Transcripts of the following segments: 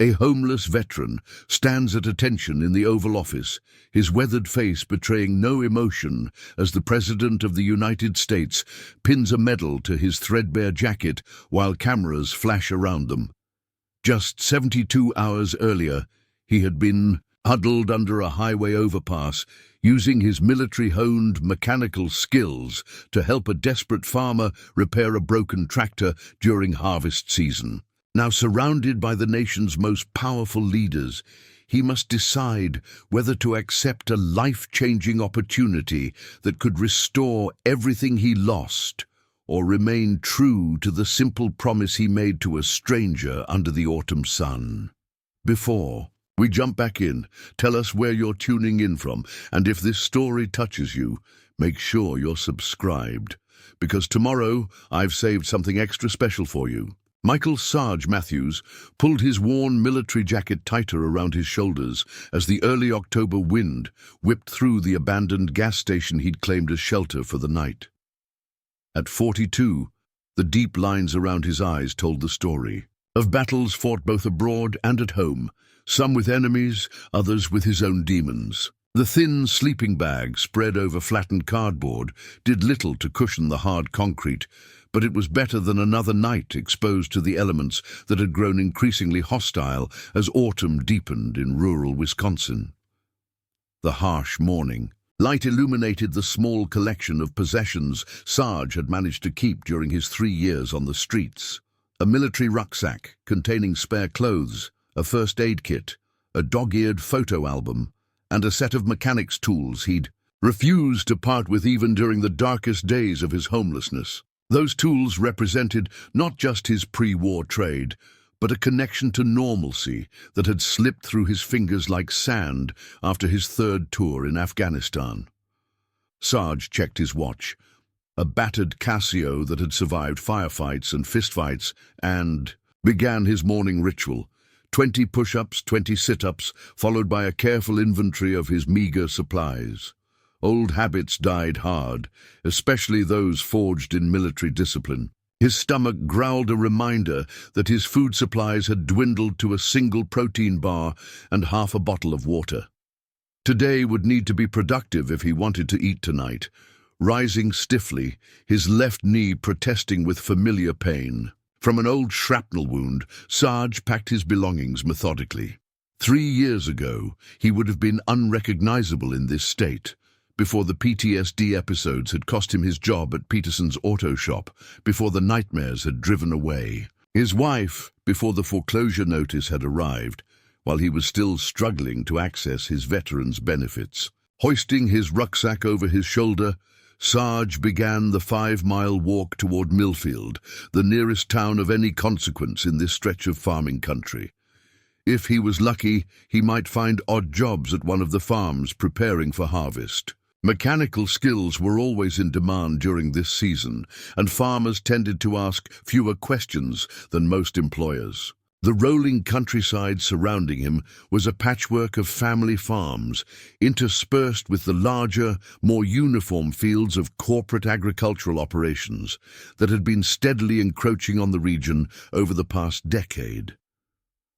A homeless veteran stands at attention in the Oval Office, his weathered face betraying no emotion as the President of the United States pins a medal to his threadbare jacket while cameras flash around them. Just 72 hours earlier, he had been huddled under a highway overpass, using his military-honed mechanical skills to help a desperate farmer repair a broken tractor during harvest season. Now surrounded by the nation's most powerful leaders, he must decide whether to accept a life-changing opportunity that could restore everything he lost, or remain true to the simple promise he made to a stranger under the autumn sun. Before we jump back in, tell us where you're tuning in from, and if this story touches you, make sure you're subscribed, because tomorrow I've saved something extra special for you. Michael Sarge Matthews pulled his worn military jacket tighter around his shoulders as the early October wind whipped through the abandoned gas station he'd claimed as shelter for the night. At 42, the deep lines around his eyes told the story of battles fought both abroad and at home, some with enemies, others with his own demons. The thin sleeping bag spread over flattened cardboard did little to cushion the hard concrete, but it was better than another night exposed to the elements that had grown increasingly hostile as autumn deepened in rural Wisconsin. The harsh morning light illuminated the small collection of possessions Sarge had managed to keep during his 3 years on the streets. A military rucksack containing spare clothes, a first aid kit, a dog-eared photo album, and a set of mechanics tools he'd refused to part with even during the darkest days of his homelessness. Those tools represented not just his pre-war trade, but a connection to normalcy that had slipped through his fingers like sand after his 3rd tour in Afghanistan. Sarge checked his watch, a battered Casio that had survived firefights and fistfights, and began his morning ritual. 20 push-ups, 20 sit-ups, followed by a careful inventory of his meager supplies. Old habits died hard, especially those forged in military discipline. His stomach growled a reminder that his food supplies had dwindled to a single protein bar and half a bottle of water. Today would need to be productive if he wanted to eat tonight, rising stiffly, his left knee protesting with familiar pain. From an old shrapnel wound, Sarge packed his belongings methodically. 3 years ago, he would have been unrecognizable in this state, before the PTSD episodes had cost him his job at Peterson's auto shop, before the nightmares had driven away his wife, before the foreclosure notice had arrived, while he was still struggling to access his veterans' benefits. Hoisting his rucksack over his shoulder, Sarge began the 5-mile walk toward Millfield, the nearest town of any consequence in this stretch of farming country. If he was lucky, he might find odd jobs at one of the farms preparing for harvest. Mechanical skills were always in demand during this season, and farmers tended to ask fewer questions than most employers. The rolling countryside surrounding him was a patchwork of family farms, interspersed with the larger, more uniform fields of corporate agricultural operations that had been steadily encroaching on the region over the past decade.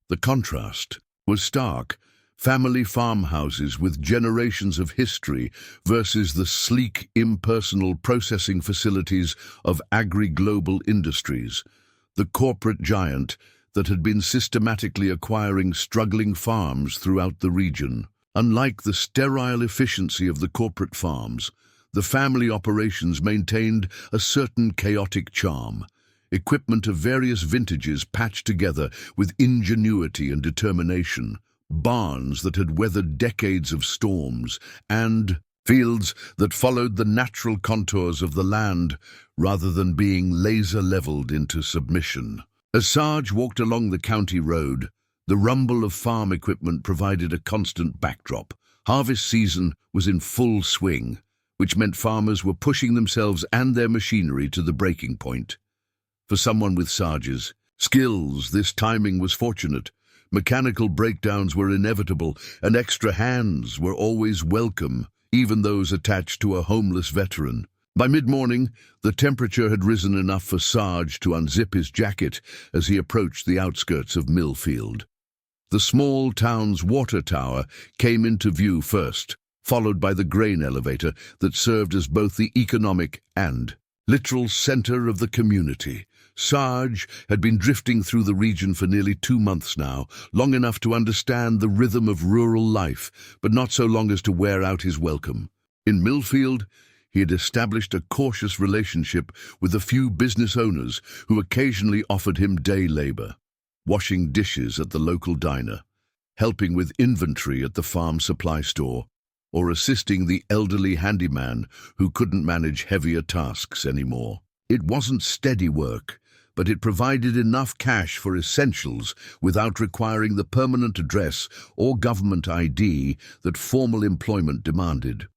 The contrast was stark. Family farmhouses with generations of history versus the sleek, impersonal processing facilities of agri-global industries, the corporate giant that had been systematically acquiring struggling farms throughout the region. Unlike the sterile efficiency of the corporate farms, the family operations maintained a certain chaotic charm. Equipment of various vintages patched together with ingenuity and determination, barns that had weathered decades of storms, and fields that followed the natural contours of the land rather than being laser-leveled into submission. As Sarge walked along the county road, the rumble of farm equipment provided a constant backdrop. Harvest season was in full swing, which meant farmers were pushing themselves and their machinery to the breaking point. For someone with Sarge's skills, this timing was fortunate. Mechanical breakdowns were inevitable, and extra hands were always welcome, even those attached to a homeless veteran. By mid-morning, the temperature had risen enough for Sarge to unzip his jacket as he approached the outskirts of Millfield. The small town's water tower came into view first, followed by the grain elevator that served as both the economic and literal center of the community. Sarge had been drifting through the region for nearly 2 months now, long enough to understand the rhythm of rural life, but not so long as to wear out his welcome. In Millfield, he had established a cautious relationship with a few business owners who occasionally offered him day labor, washing dishes at the local diner, helping with inventory at the farm supply store, or assisting the elderly handyman who couldn't manage heavier tasks anymore. It wasn't steady work, but it provided enough cash for essentials without requiring the permanent address or government ID that formal employment demanded.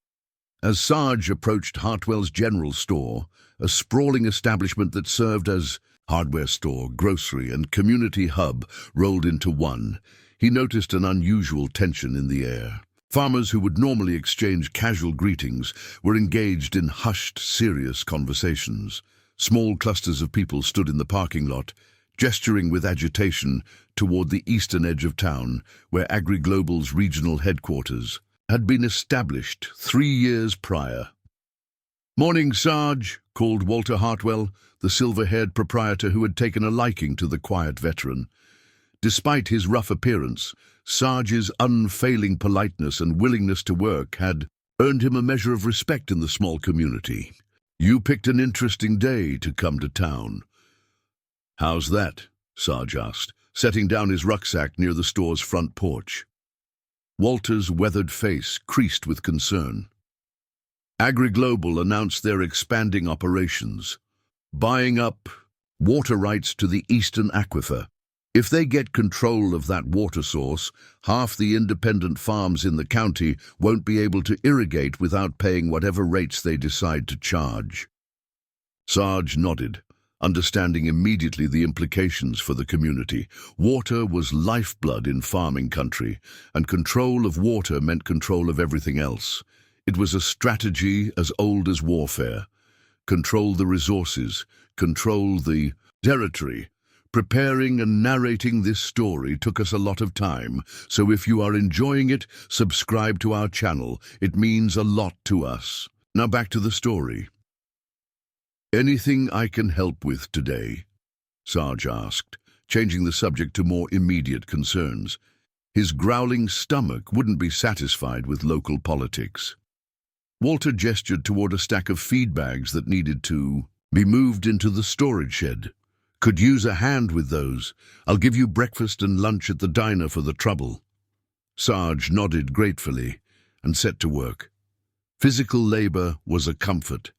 As Sarge approached Hartwell's General Store, a sprawling establishment that served as hardware store, grocery, and community hub rolled into one, he noticed an unusual tension in the air. Farmers who would normally exchange casual greetings were engaged in hushed, serious conversations. Small clusters of people stood in the parking lot, gesturing with agitation toward the eastern edge of town, where AgriGlobal's regional headquarters had been established 3 years prior. "Morning, Sarge," called Walter Hartwell, the silver-haired proprietor who had taken a liking to the quiet veteran. Despite his rough appearance, Sarge's unfailing politeness and willingness to work had earned him a measure of respect in the small community. "You picked an interesting day to come to town." "How's that?" Sarge asked, setting down his rucksack near the store's front porch. Walter's weathered face creased with concern. AgriGlobal announced their expanding operations, buying up water rights to the Eastern Aquifer. If they get control of that water source, half the independent farms in the county won't be able to irrigate without paying whatever rates they decide to charge. Sarge nodded, understanding immediately the implications for the community. Water was lifeblood in farming country, and control of water meant control of everything else. It was a strategy as old as warfare. Control the resources, control the territory. Preparing and narrating this story took us a lot of time, so if you are enjoying it, subscribe to our channel. It means a lot to us. Now back to the story. "Anything I can help with today?" Sarge asked, changing the subject to more immediate concerns. His growling stomach wouldn't be satisfied with local politics. Walter gestured toward a stack of feed bags that needed to be moved into the storage shed. "Could use a hand with those. I'll give you breakfast and lunch at the diner for the trouble." Sarge nodded gratefully and set to work. Physical labor was a comfort.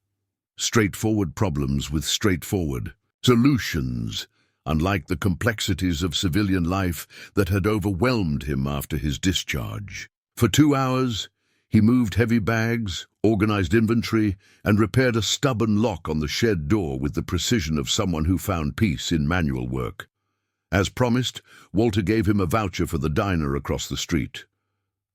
Straightforward problems with straightforward solutions, unlike the complexities of civilian life that had overwhelmed him after his discharge. For 2 hours, he moved heavy bags, organized inventory, and repaired a stubborn lock on the shed door with the precision of someone who found peace in manual work. As promised, Walter gave him a voucher for the diner across the street.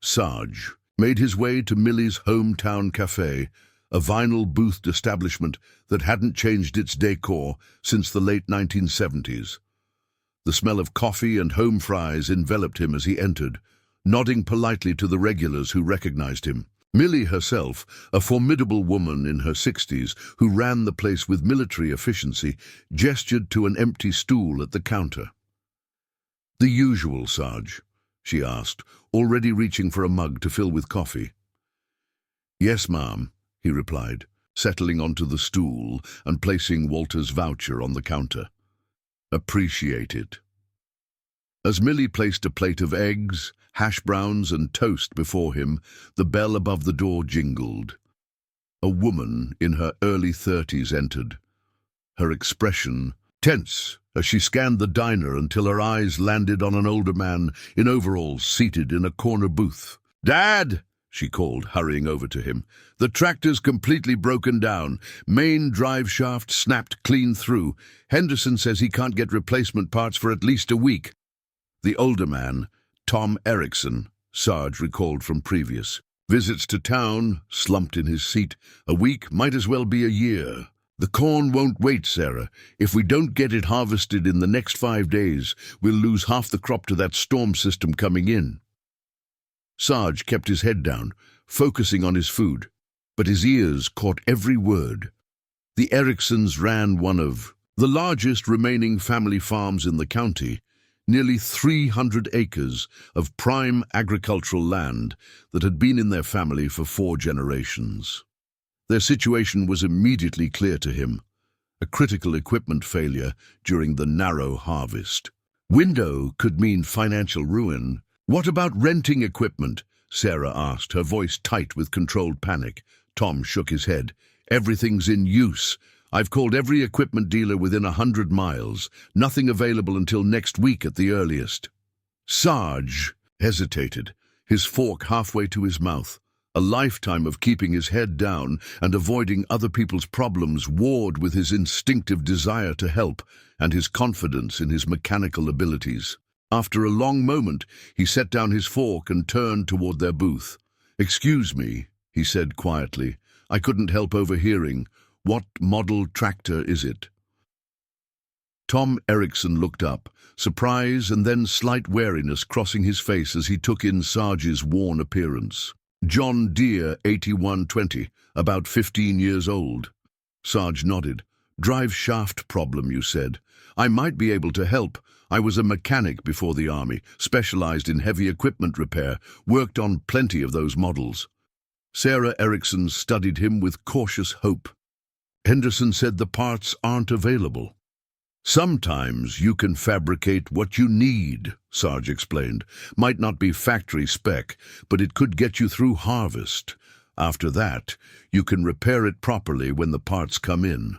Sarge made his way to Millie's hometown cafe, a vinyl-boothed establishment that hadn't changed its decor since the late 1970s. The smell of coffee and home fries enveloped him as he entered, nodding politely to the regulars who recognized him. Millie herself, a formidable woman in her 60s who ran the place with military efficiency, gestured to an empty stool at the counter. "The usual, Sarge?" she asked, already reaching for a mug to fill with coffee. "Yes, ma'am," he replied, settling onto the stool and placing Walter's voucher on the counter. "Appreciate it." As Millie placed a plate of eggs, hash browns, and toast before him, the bell above the door jingled. A woman in her early 30s entered, her expression tense as she scanned the diner until her eyes landed on an older man in overalls seated in a corner booth. "Dad!" she called, hurrying over to him. "The tractor's completely broken down. Main drive shaft snapped clean through. Henderson says he can't get replacement parts for at least a week." The older man, Tom Erickson, Sarge recalled from previous visits to town, slumped in his seat. A week might as well be a year. The corn won't wait, Sarah. If we don't get it harvested in the next 5 days, we'll lose half the crop to that storm system coming in. Sarge kept his head down, focusing on his food, but his ears caught every word. The Ericksons ran one of the largest remaining family farms in the county, nearly 300 acres of prime agricultural land that had been in their family for 4 generations. Their situation was immediately clear to him: a critical equipment failure during the narrow harvest. Window could mean financial ruin. "What about renting equipment?" Sarah asked, her voice tight with controlled panic. Tom shook his head. "Everything's in use. I've called every equipment dealer within 100 miles. Nothing available until next week at the earliest." Sarge hesitated, his fork halfway to his mouth. A lifetime of keeping his head down and avoiding other people's problems warred with his instinctive desire to help and his confidence in his mechanical abilities. After a long moment, he set down his fork and turned toward their booth. "Excuse me," he said quietly. "I couldn't help overhearing. What model tractor is it?" Tom Erickson looked up, surprise and then slight wariness crossing his face as he took in Sarge's worn appearance. "John Deere 8120, about 15 years old." Sarge nodded. "Drive shaft problem, you said. I might be able to help. I was a mechanic before the Army, specialized in heavy equipment repair, worked on plenty of those models." Sarah Erickson studied him with cautious hope. "Henderson said the parts aren't available." "Sometimes you can fabricate what you need," Sarge explained. "Might not be factory spec, but it could get you through harvest. After that, you can repair it properly when the parts come in."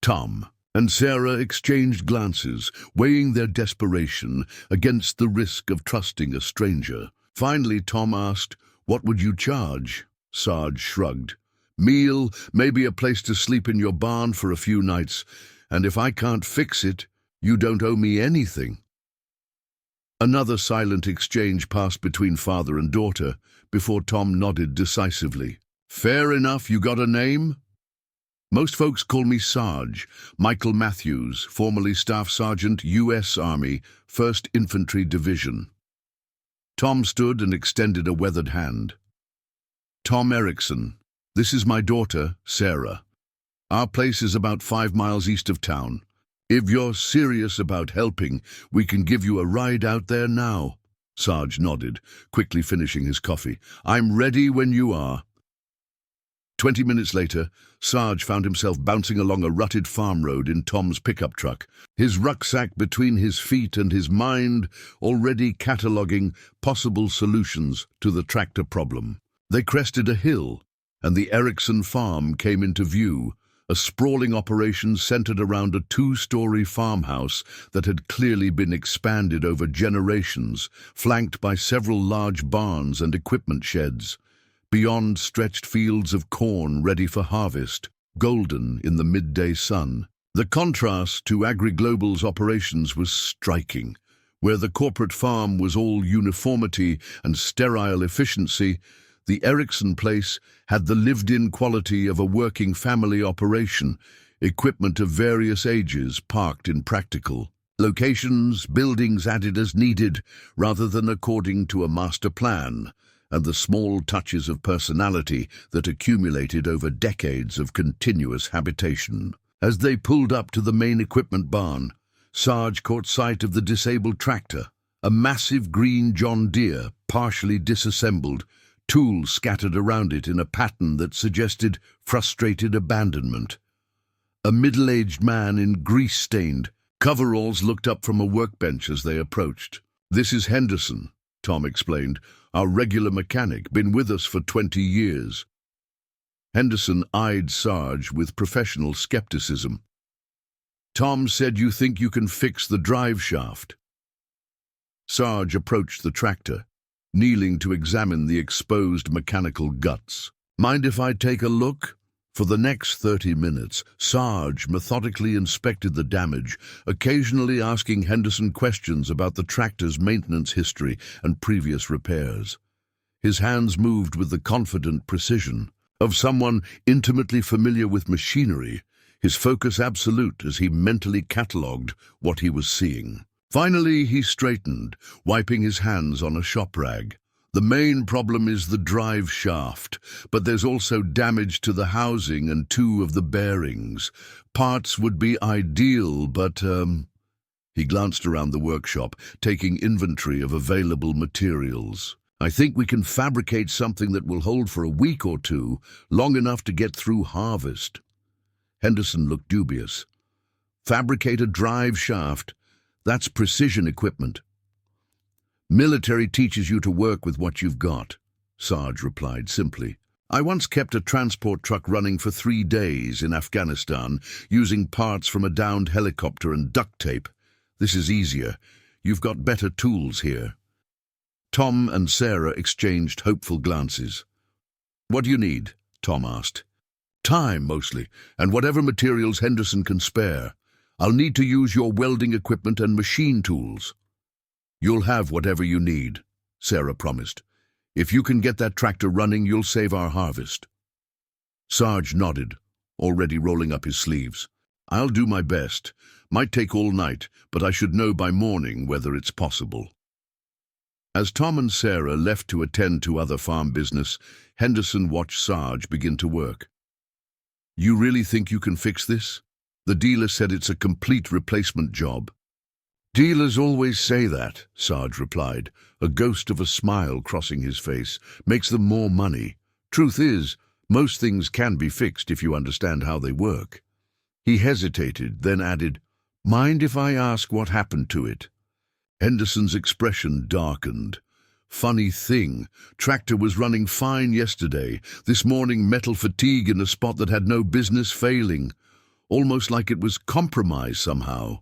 Tom and Sarah exchanged glances, weighing their desperation against the risk of trusting a stranger. Finally, Tom asked, "What would you charge?" Sarge shrugged. "Meal, maybe a place to sleep in your barn for a few nights. And if I can't fix it, you don't owe me anything." Another silent exchange passed between father and daughter before Tom nodded decisively. "Fair enough. You got a name?" "Most folks call me Sarge. Michael Matthews, formerly Staff Sergeant, U.S. Army, 1st Infantry Division." Tom stood and extended a weathered hand. "Tom Erickson. This is my daughter, Sarah. Our place is about 5 miles east of town. If you're serious about helping, we can give you a ride out there now." Sarge nodded, quickly finishing his coffee. "I'm ready when you are." 20 minutes later, Sarge found himself bouncing along a rutted farm road in Tom's pickup truck, his rucksack between his feet and his mind already cataloguing possible solutions to the tractor problem. They crested a hill, and the Erickson farm came into view, a sprawling operation centered around a 2-story farmhouse that had clearly been expanded over generations, flanked by several large barns and equipment sheds. Beyond stretched fields of corn ready for harvest, golden in the midday sun. The contrast to AgriGlobal's operations was striking. Where the corporate farm was all uniformity and sterile efficiency, the Erickson place had the lived-in quality of a working family operation, equipment of various ages parked in practical locations, buildings added as needed rather than according to a master plan, and the small touches of personality that accumulated over decades of continuous habitation. As they pulled up to the main equipment barn, Sarge caught sight of the disabled tractor, a massive green John Deere, partially disassembled, tools scattered around it in a pattern that suggested frustrated abandonment. A middle-aged man in grease-stained coveralls looked up from a workbench as they approached. "This is Henderson," Tom explained, "our regular mechanic, been with us for 20 years. Henderson eyed Sarge with professional skepticism. "Tom said you think you can fix the drive shaft." Sarge approached the tractor, kneeling to examine the exposed mechanical guts. "Mind if I take a look?" For the next 30 minutes, Sarge methodically inspected the damage, occasionally asking Henderson questions about the tractor's maintenance history and previous repairs. His hands moved with the confident precision of someone intimately familiar with machinery, his focus absolute as he mentally catalogued what he was seeing. Finally, he straightened, wiping his hands on a shop rag. The main problem is the drive shaft, but there's also damage to the housing and 2 of the bearings. Parts would be ideal, but, He glanced around the workshop, taking inventory of available materials. I think we can fabricate something that will hold for a week or 2, long enough to get through harvest. Henderson looked dubious. Fabricate a drive shaft? That's precision equipment. Military teaches you to work with what you've got, Sarge replied simply. I once kept a transport truck running for 3 days in Afghanistan, using parts from a downed helicopter and duct tape. This is easier. You've got better tools here. Tom and Sarah exchanged hopeful glances. What do you need? Tom asked. Time, mostly, and whatever materials Henderson can spare. I'll need to use your welding equipment and machine tools. You'll have whatever you need, Sarah promised. If you can get that tractor running, you'll save our harvest. Sarge nodded, already rolling up his sleeves. I'll do my best. Might take all night, but I should know by morning whether it's possible. As Tom and Sarah left to attend to other farm business, Henderson watched Sarge begin to work. You really think you can fix this? The dealer said it's a complete replacement job. Dealers always say that, Sarge replied, a ghost of a smile crossing his face. Makes them more money. Truth is, most things can be fixed if you understand how they work. He hesitated, then added, Mind if I ask what happened to it? Henderson's expression darkened. Funny thing, tractor was running fine yesterday. This morning metal fatigue in a spot that had no business failing. Almost like it was compromised somehow.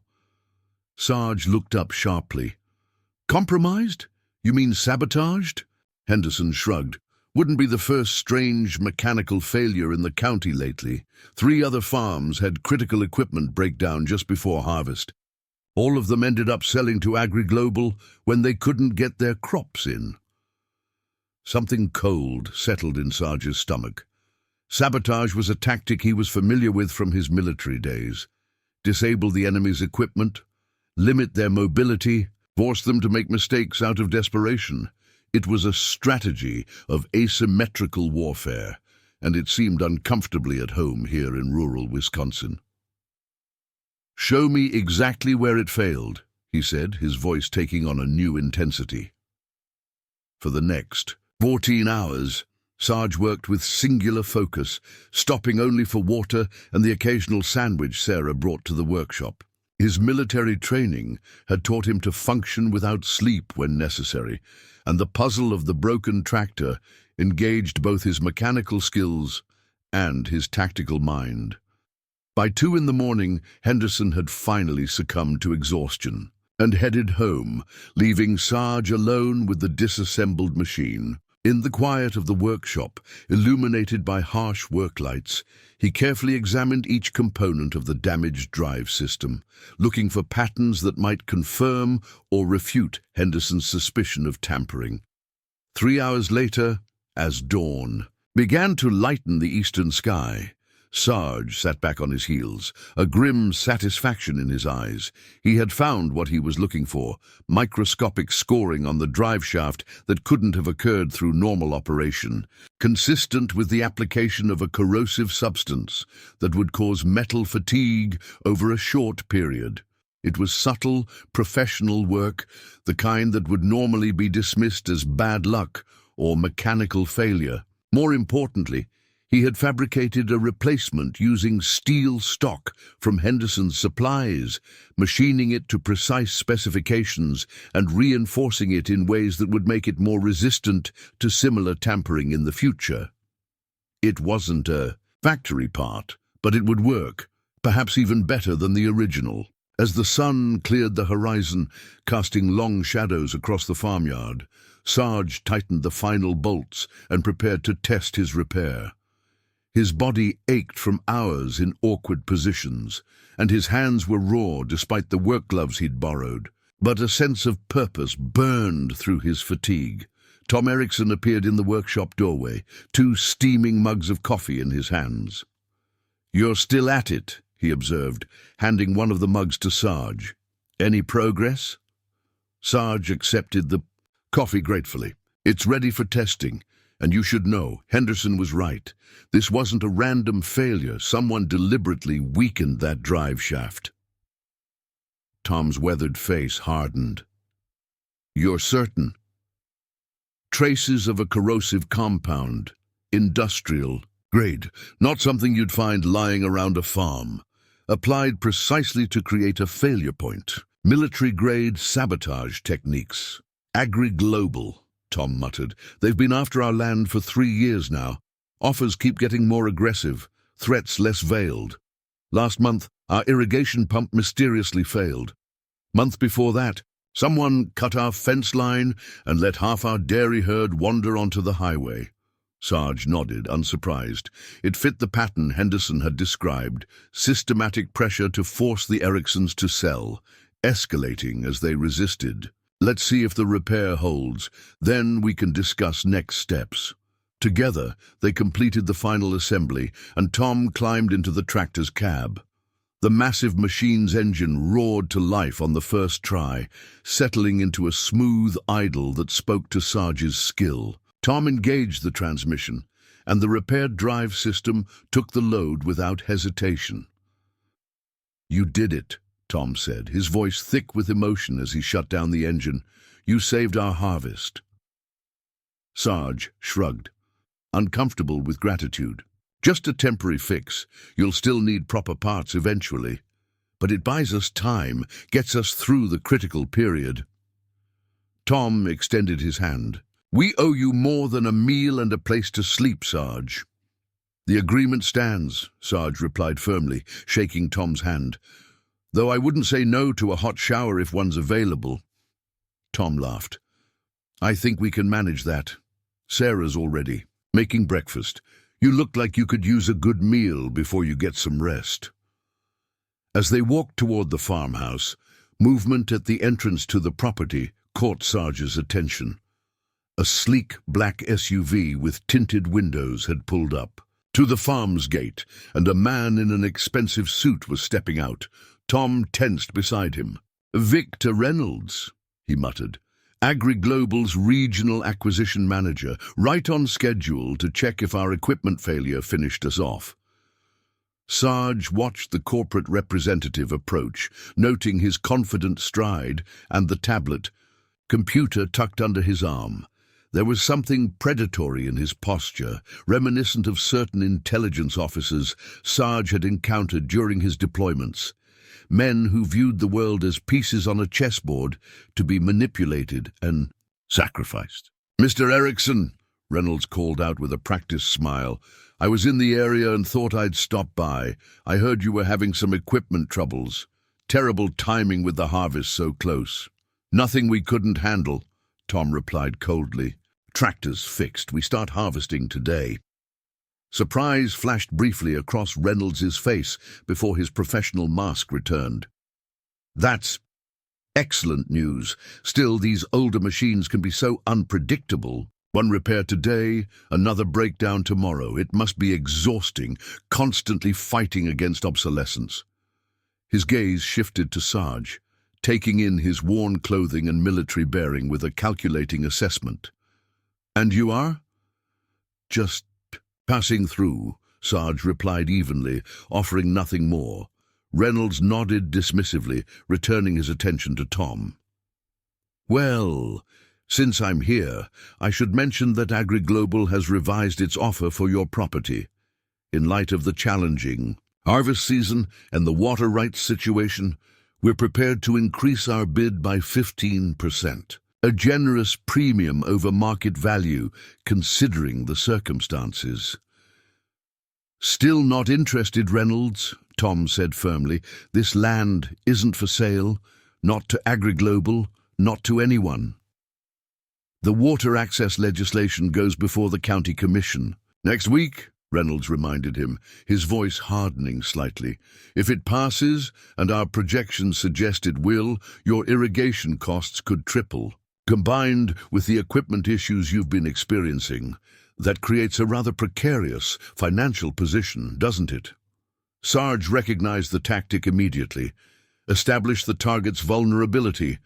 Sarge looked up sharply. Compromised? You mean sabotaged? Henderson shrugged. Wouldn't be the first strange mechanical failure in the county lately. 3 other farms had critical equipment breakdown just before harvest. All of them ended up selling to AgriGlobal when they couldn't get their crops in. Something cold settled in Sarge's stomach. Sabotage was a tactic he was familiar with from his military days. Disable the enemy's equipment, limit their mobility, force them to make mistakes out of desperation. It was a strategy of asymmetrical warfare, and it seemed uncomfortably at home here in rural Wisconsin. Show me exactly where it failed, he said, his voice taking on a new intensity. For the next 14 hours, Sarge worked with singular focus, stopping only for water and the occasional sandwich Sarah brought to the workshop. His military training had taught him to function without sleep when necessary, and the puzzle of the broken tractor engaged both his mechanical skills and his tactical mind. By 2 in the morning, Henderson had finally succumbed to exhaustion and headed home, leaving Sarge alone with the disassembled machine. In the quiet of the workshop, illuminated by harsh work lights, he carefully examined each component of the damaged drive system, looking for patterns that might confirm or refute Henderson's suspicion of tampering. 3 hours later, as dawn began to lighten the eastern sky, Sarge sat back on his heels, a grim satisfaction in his eyes. He had found what he was looking for, microscopic scoring on the drive shaft that couldn't have occurred through normal operation, consistent with the application of a corrosive substance that would cause metal fatigue over a short period. It was subtle, professional work, the kind that would normally be dismissed as bad luck or mechanical failure. More importantly, he had fabricated a replacement using steel stock from Henderson's supplies, machining it to precise specifications and reinforcing it in ways that would make it more resistant to similar tampering in the future. It wasn't a factory part, but it would work, perhaps even better than the original. As the sun cleared the horizon, casting long shadows across the farmyard, Sarge tightened the final bolts and prepared to test his repair. His body ached from hours in awkward positions, and his hands were raw despite the work gloves he'd borrowed. But a sense of purpose burned through his fatigue. Tom Erickson appeared in the workshop doorway, 2 steaming mugs of coffee in his hands. "You're still at it," he observed, handing one of the mugs to Sarge. Any progress? Sarge accepted the coffee gratefully. It's ready for testing, and you should know, Henderson was right. This wasn't a random failure. Someone deliberately weakened that drive shaft. Tom's weathered face hardened. You're certain? Traces of a corrosive compound, industrial grade, not something you'd find lying around a farm. Applied precisely to create a failure point. Military-grade sabotage techniques. Agri-global, Tom muttered. They've been after our land for 3 years now. Offers keep getting more aggressive, threats less veiled. Last month, our irrigation pump mysteriously failed. Month before that, someone cut our fence line and let half our dairy herd wander onto the highway. Sarge nodded, unsurprised. It fit the pattern Henderson had described, systematic pressure to force the Ericksons to sell, escalating as they resisted. Let's see if the repair holds, then we can discuss next steps. Together, they completed the final assembly, and Tom climbed into the tractor's cab. The massive machine's engine roared to life on the first try, settling into a smooth idle that spoke to Sarge's skill. Tom engaged the transmission, and the repaired drive system took the load without hesitation. You did it, Tom said, his voice thick with emotion as he shut down the engine. You saved our harvest. Sarge shrugged, uncomfortable with gratitude. Just a temporary fix. You'll still need proper parts eventually. But it buys us time, gets us through the critical period. Tom extended his hand. We owe you more than a meal and a place to sleep, Sarge. The agreement stands, Sarge replied firmly, shaking Tom's hand. Though I wouldn't say no to a hot shower if one's available. Tom laughed. I think we can manage that. Sarah's already making breakfast. You look like you could use a good meal before you get some rest. As they walked toward the farmhouse, movement at the entrance to the property caught Sarge's attention. A sleek black SUV with tinted windows had pulled up to the farm's gate, and a man in an expensive suit was stepping out. Tom tensed beside him. Victor Reynolds, he muttered. Agri-Global's regional acquisition manager, right on schedule to check if our equipment failure finished us off. Sarge watched the corporate representative approach, noting his confident stride and the tablet, computer tucked under his arm. There was something predatory in his posture, reminiscent of certain intelligence officers Sarge had encountered during his deployments. Men who viewed the world as pieces on a chessboard to be manipulated and sacrificed. Mr. Erickson, Reynolds called out with a practiced smile. I was in the area and thought I'd stop by. I heard you were having some equipment troubles. Terrible timing with the harvest so close. Nothing we couldn't handle, Tom replied coldly. Tractors fixed. We start harvesting today. Surprise flashed briefly across Reynolds's face before his professional mask returned. That's excellent news. Still, these older machines can be so unpredictable. One repair today, another breakdown tomorrow. It must be exhausting, constantly fighting against obsolescence. His gaze shifted to Sarge, taking in his worn clothing and military bearing with a calculating assessment. And you are? Just passing through, Sarge replied evenly, offering nothing more. Reynolds nodded dismissively, returning his attention to Tom. Well, since I'm here, I should mention that Agri-Global has revised its offer for your property. In light of the challenging harvest season and the water rights situation, we're prepared to increase our bid by 15%. A generous premium over market value, considering the circumstances. Still not interested, Reynolds, Tom said firmly. This land isn't for sale, not to Agri-Global, not to anyone. The water access legislation goes before the county commission. Next week, Reynolds reminded him, his voice hardening slightly. If it passes, and our projections suggest it will, your irrigation costs could triple. Combined with the equipment issues you've been experiencing, that creates a rather precarious financial position, doesn't it? Sarge recognized the tactic immediately. Establish the target's vulnerability.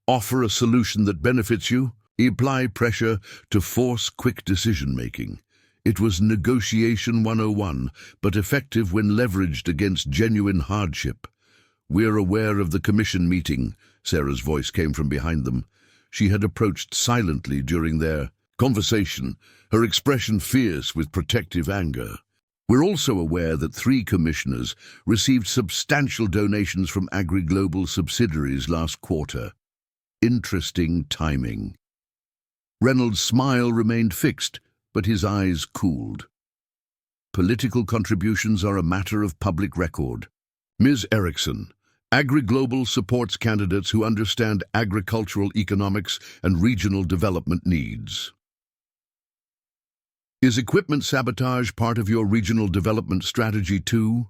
Offer a solution that benefits you. Apply pressure to force quick decision-making. It was negotiation 101, but effective when leveraged against genuine hardship. "We're aware of the commission meeting," Sarah's voice came from behind them. She had approached silently during their conversation, her expression fierce with protective anger. "We're also aware that 3 commissioners received substantial donations from agri-global subsidiaries last quarter. Interesting timing." Reynolds' smile remained fixed, but his eyes cooled. "Political contributions are a matter of public record. Ms. Erickson, agri-global supports candidates who understand agricultural economics and regional development needs." "Is equipment sabotage part of your regional development strategy too?"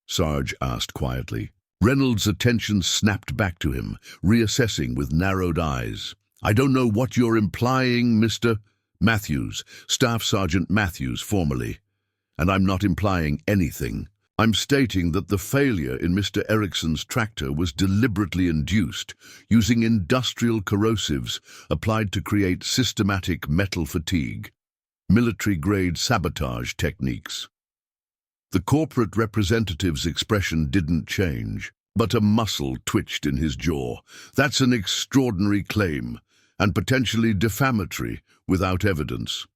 Sarge asked quietly. Reynolds' attention snapped back to him, reassessing with narrowed eyes. "I don't know what you're implying, Mr. Matthews, Staff Sergeant Matthews formally. And I'm not implying anything. I'm stating that the failure in Mr. Erickson's tractor was deliberately induced, using industrial corrosives applied to create systematic metal fatigue. Military-grade sabotage techniques." The corporate representative's expression didn't change, but a muscle twitched in his jaw. "That's an extraordinary claim, and potentially defamatory, without evidence."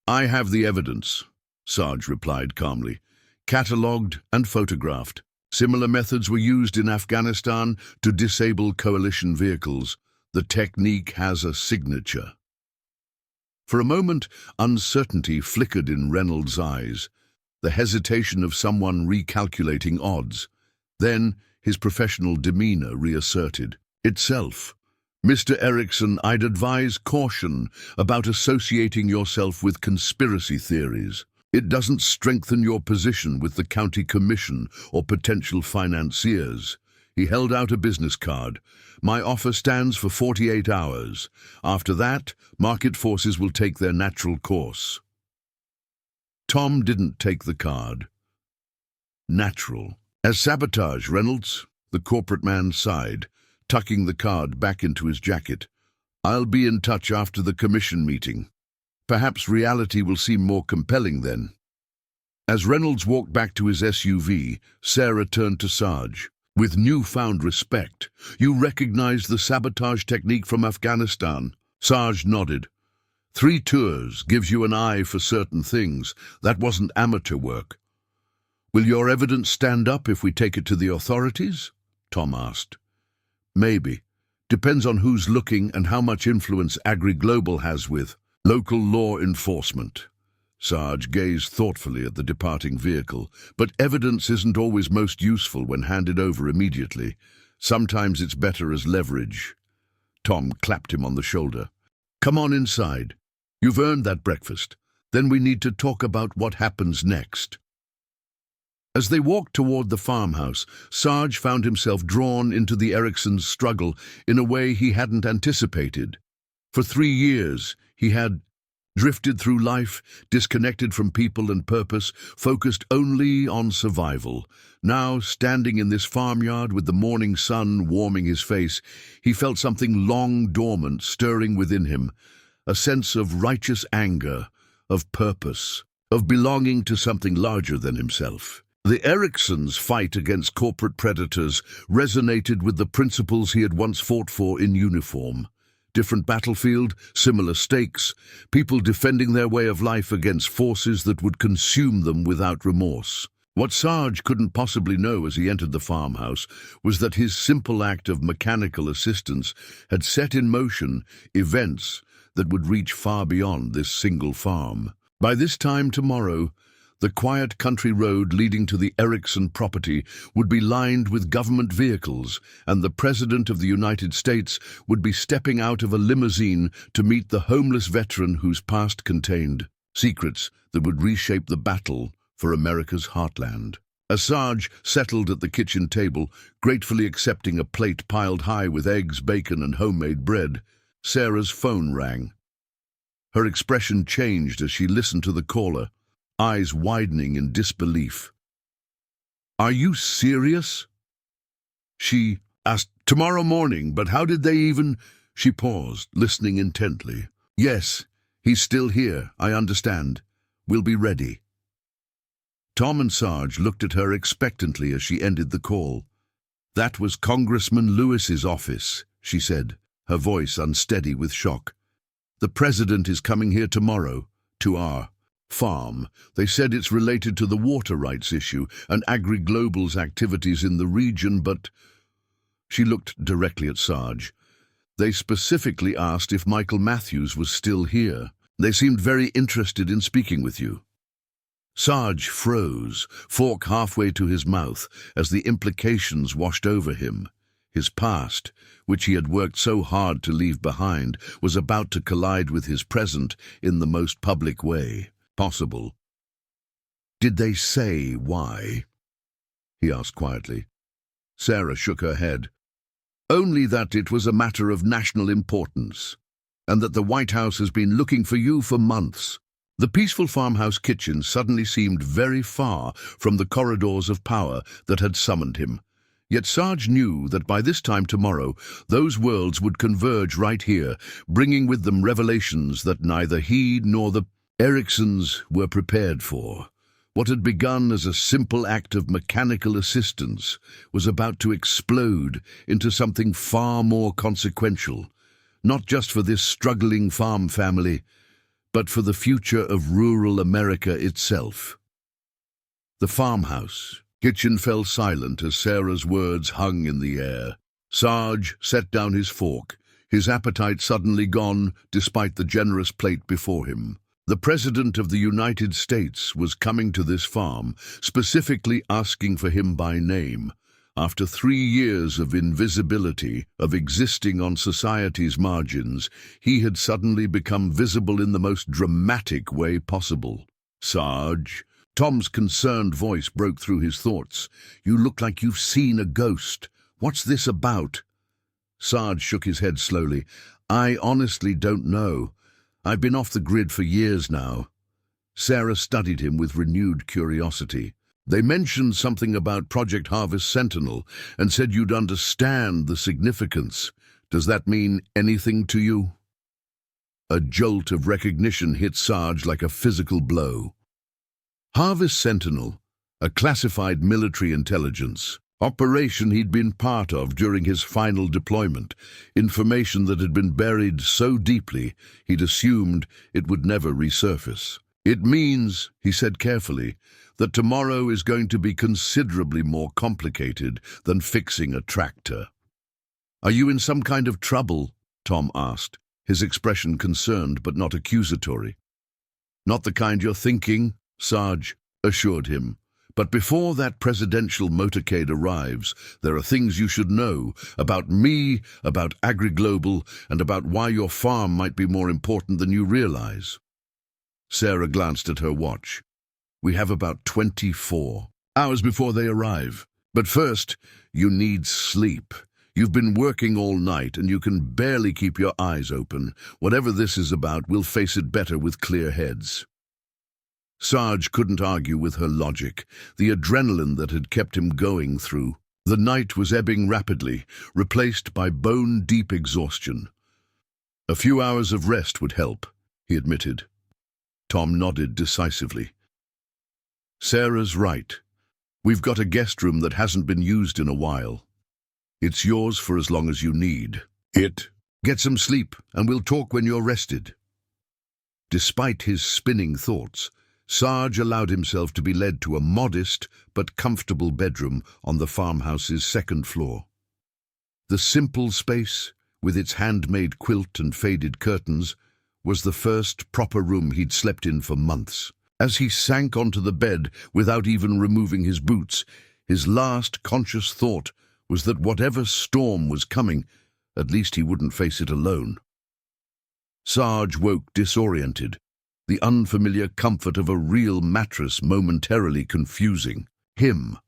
"I have the evidence," Sarge replied calmly. "Catalogued and photographed. Similar methods were used in Afghanistan to disable coalition vehicles. The technique has a signature." For a moment, uncertainty flickered in Reynolds' eyes, the hesitation of someone recalculating odds. Then his professional demeanor reasserted itself. "Mr. Erickson, I'd advise caution about associating yourself with conspiracy theories. It doesn't strengthen your position with the county commission or potential financiers." He held out a business card. "My offer stands for 48 hours. After that, market forces will take their natural course." Tom didn't take the card. "Natural. As sabotage, Reynolds?" The corporate man sighed, tucking the card back into his jacket. "I'll be in touch after the commission meeting. Perhaps reality will seem more compelling then." As Reynolds walked back to his SUV, Sarah turned to Sarge. "With newfound respect, you recognize the sabotage technique from Afghanistan?" Sarge nodded. 3 tours gives you an eye for certain things. That wasn't amateur work." "Will your evidence stand up if we take it to the authorities?" Tom asked. "Maybe. Depends on who's looking and how much influence Agri-Global has with local law enforcement." Sarge gazed thoughtfully at the departing vehicle. "But evidence isn't always most useful when handed over immediately. Sometimes it's better as leverage." Tom clapped him on the shoulder. "Come on inside. You've earned that breakfast. Then we need to talk about what happens next." As they walked toward the farmhouse, Sarge found himself drawn into the Ericksons' struggle in a way he hadn't anticipated. For 3 years, he had drifted through life, disconnected from people and purpose, focused only on survival. Now, standing in this farmyard with the morning sun warming his face, he felt something long dormant stirring within him, a sense of righteous anger, of purpose, of belonging to something larger than himself. The Ericksons' fight against corporate predators resonated with the principles he had once fought for in uniform. Different battlefield, similar stakes, people defending their way of life against forces that would consume them without remorse. What Sarge couldn't possibly know as he entered the farmhouse was that his simple act of mechanical assistance had set in motion events that would reach far beyond this single farm. By this time tomorrow, the quiet country road leading to the Erickson property would be lined with government vehicles, and the President of the United States would be stepping out of a limousine to meet the homeless veteran whose past contained secrets that would reshape the battle for America's heartland. As Sarge settled at the kitchen table, gratefully accepting a plate piled high with eggs, bacon, and homemade bread, Sarah's phone rang. Her expression changed as she listened to the caller, eyes widening in disbelief. Are you serious? She asked. Tomorrow morning, but how did they even... She paused, listening intently. Yes, he's still here, I understand. We'll be ready. Tom and Sarge looked at her expectantly as she ended the call. That was Congressman Lewis's office, she said, her voice unsteady with shock. The president is coming here tomorrow, to our farm. They said it's related to the water rights issue and AgriGlobal's activities in the region, but... She looked directly at Sarge. They specifically asked if Michael Matthews was still here. They seemed very interested in speaking with you. Sarge froze, fork halfway to his mouth, as the implications washed over him. His past, which he had worked so hard to leave behind, was about to collide with his present in the most public way possible. Did they say why? He asked quietly. Sarah shook her head. Only that it was a matter of national importance, and that the White House has been looking for you for months. The peaceful farmhouse kitchen suddenly seemed very far from the corridors of power that had summoned him. Yet Sarge knew that by this time tomorrow, those worlds would converge right here, bringing with them revelations that neither he nor the Ericksons were prepared for. What had begun as a simple act of mechanical assistance was about to explode into something far more consequential, not just for this struggling farm family, but for the future of rural America itself. The farmhouse kitchen fell silent as Sarah's words hung in the air. Sarge set down his fork, his appetite suddenly gone despite the generous plate before him. The President of the United States was coming to this farm, specifically asking for him by name. After 3 years of invisibility, of existing on society's margins, he had suddenly become visible in the most dramatic way possible. Sarge, Tom's concerned voice broke through his thoughts. You look like you've seen a ghost. What's this about? Sarge shook his head slowly. I honestly don't know. I've been off the grid for years now. Sarah studied him with renewed curiosity. They mentioned something about Project Harvest Sentinel and said you'd understand the significance. Does that mean anything to you? A jolt of recognition hit Sarge like a physical blow. Harvest Sentinel, a classified military intelligence operation he'd been part of during his final deployment, information that had been buried so deeply he'd assumed it would never resurface. It means, he said carefully, that tomorrow is going to be considerably more complicated than fixing a tractor. Are you in some kind of trouble? Tom asked, his expression concerned but not accusatory. Not the kind you're thinking, Sarge assured him. But before that presidential motorcade arrives, there are things you should know about me, about AgriGlobal, and about why your farm might be more important than you realize. Sarah glanced at her watch. We have about 24 hours before they arrive. But first, you need sleep. You've been working all night and you can barely keep your eyes open. Whatever this is about, we'll face it better with clear heads. Sarge couldn't argue with her logic, the adrenaline that had kept him going through. The night was ebbing rapidly, replaced by bone-deep exhaustion. A few hours of rest would help, he admitted. Tom nodded decisively. Sarah's right. We've got a guest room that hasn't been used in a while. It's yours for as long as you need. Get some sleep, and we'll talk when you're rested. Despite his spinning thoughts, Sarge allowed himself to be led to a modest but comfortable bedroom on the farmhouse's second floor. The simple space, with its handmade quilt and faded curtains, was the first proper room he'd slept in for months. As he sank onto the bed without even removing his boots, his last conscious thought was that whatever storm was coming, at least he wouldn't face it alone. Sarge woke disoriented, the unfamiliar comfort of a real mattress momentarily confusing him.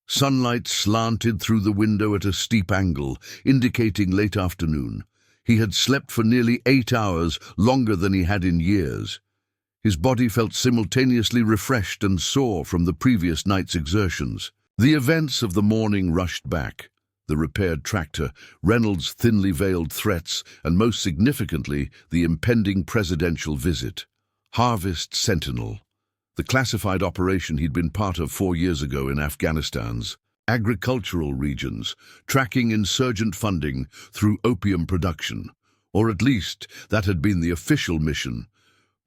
Sunlight slanted through the window at a steep angle, indicating late afternoon. He had slept for nearly 8 hours, longer than he had in years. His body felt simultaneously refreshed and sore from the previous night's exertions. The events of the morning rushed back. The repaired tractor, Reynolds' thinly veiled threats, and most significantly, the impending presidential visit. Harvest Sentinel, the classified operation he'd been part of 4 years ago in Afghanistan's agricultural regions, tracking insurgent funding through opium production. Or at least, that had been the official mission.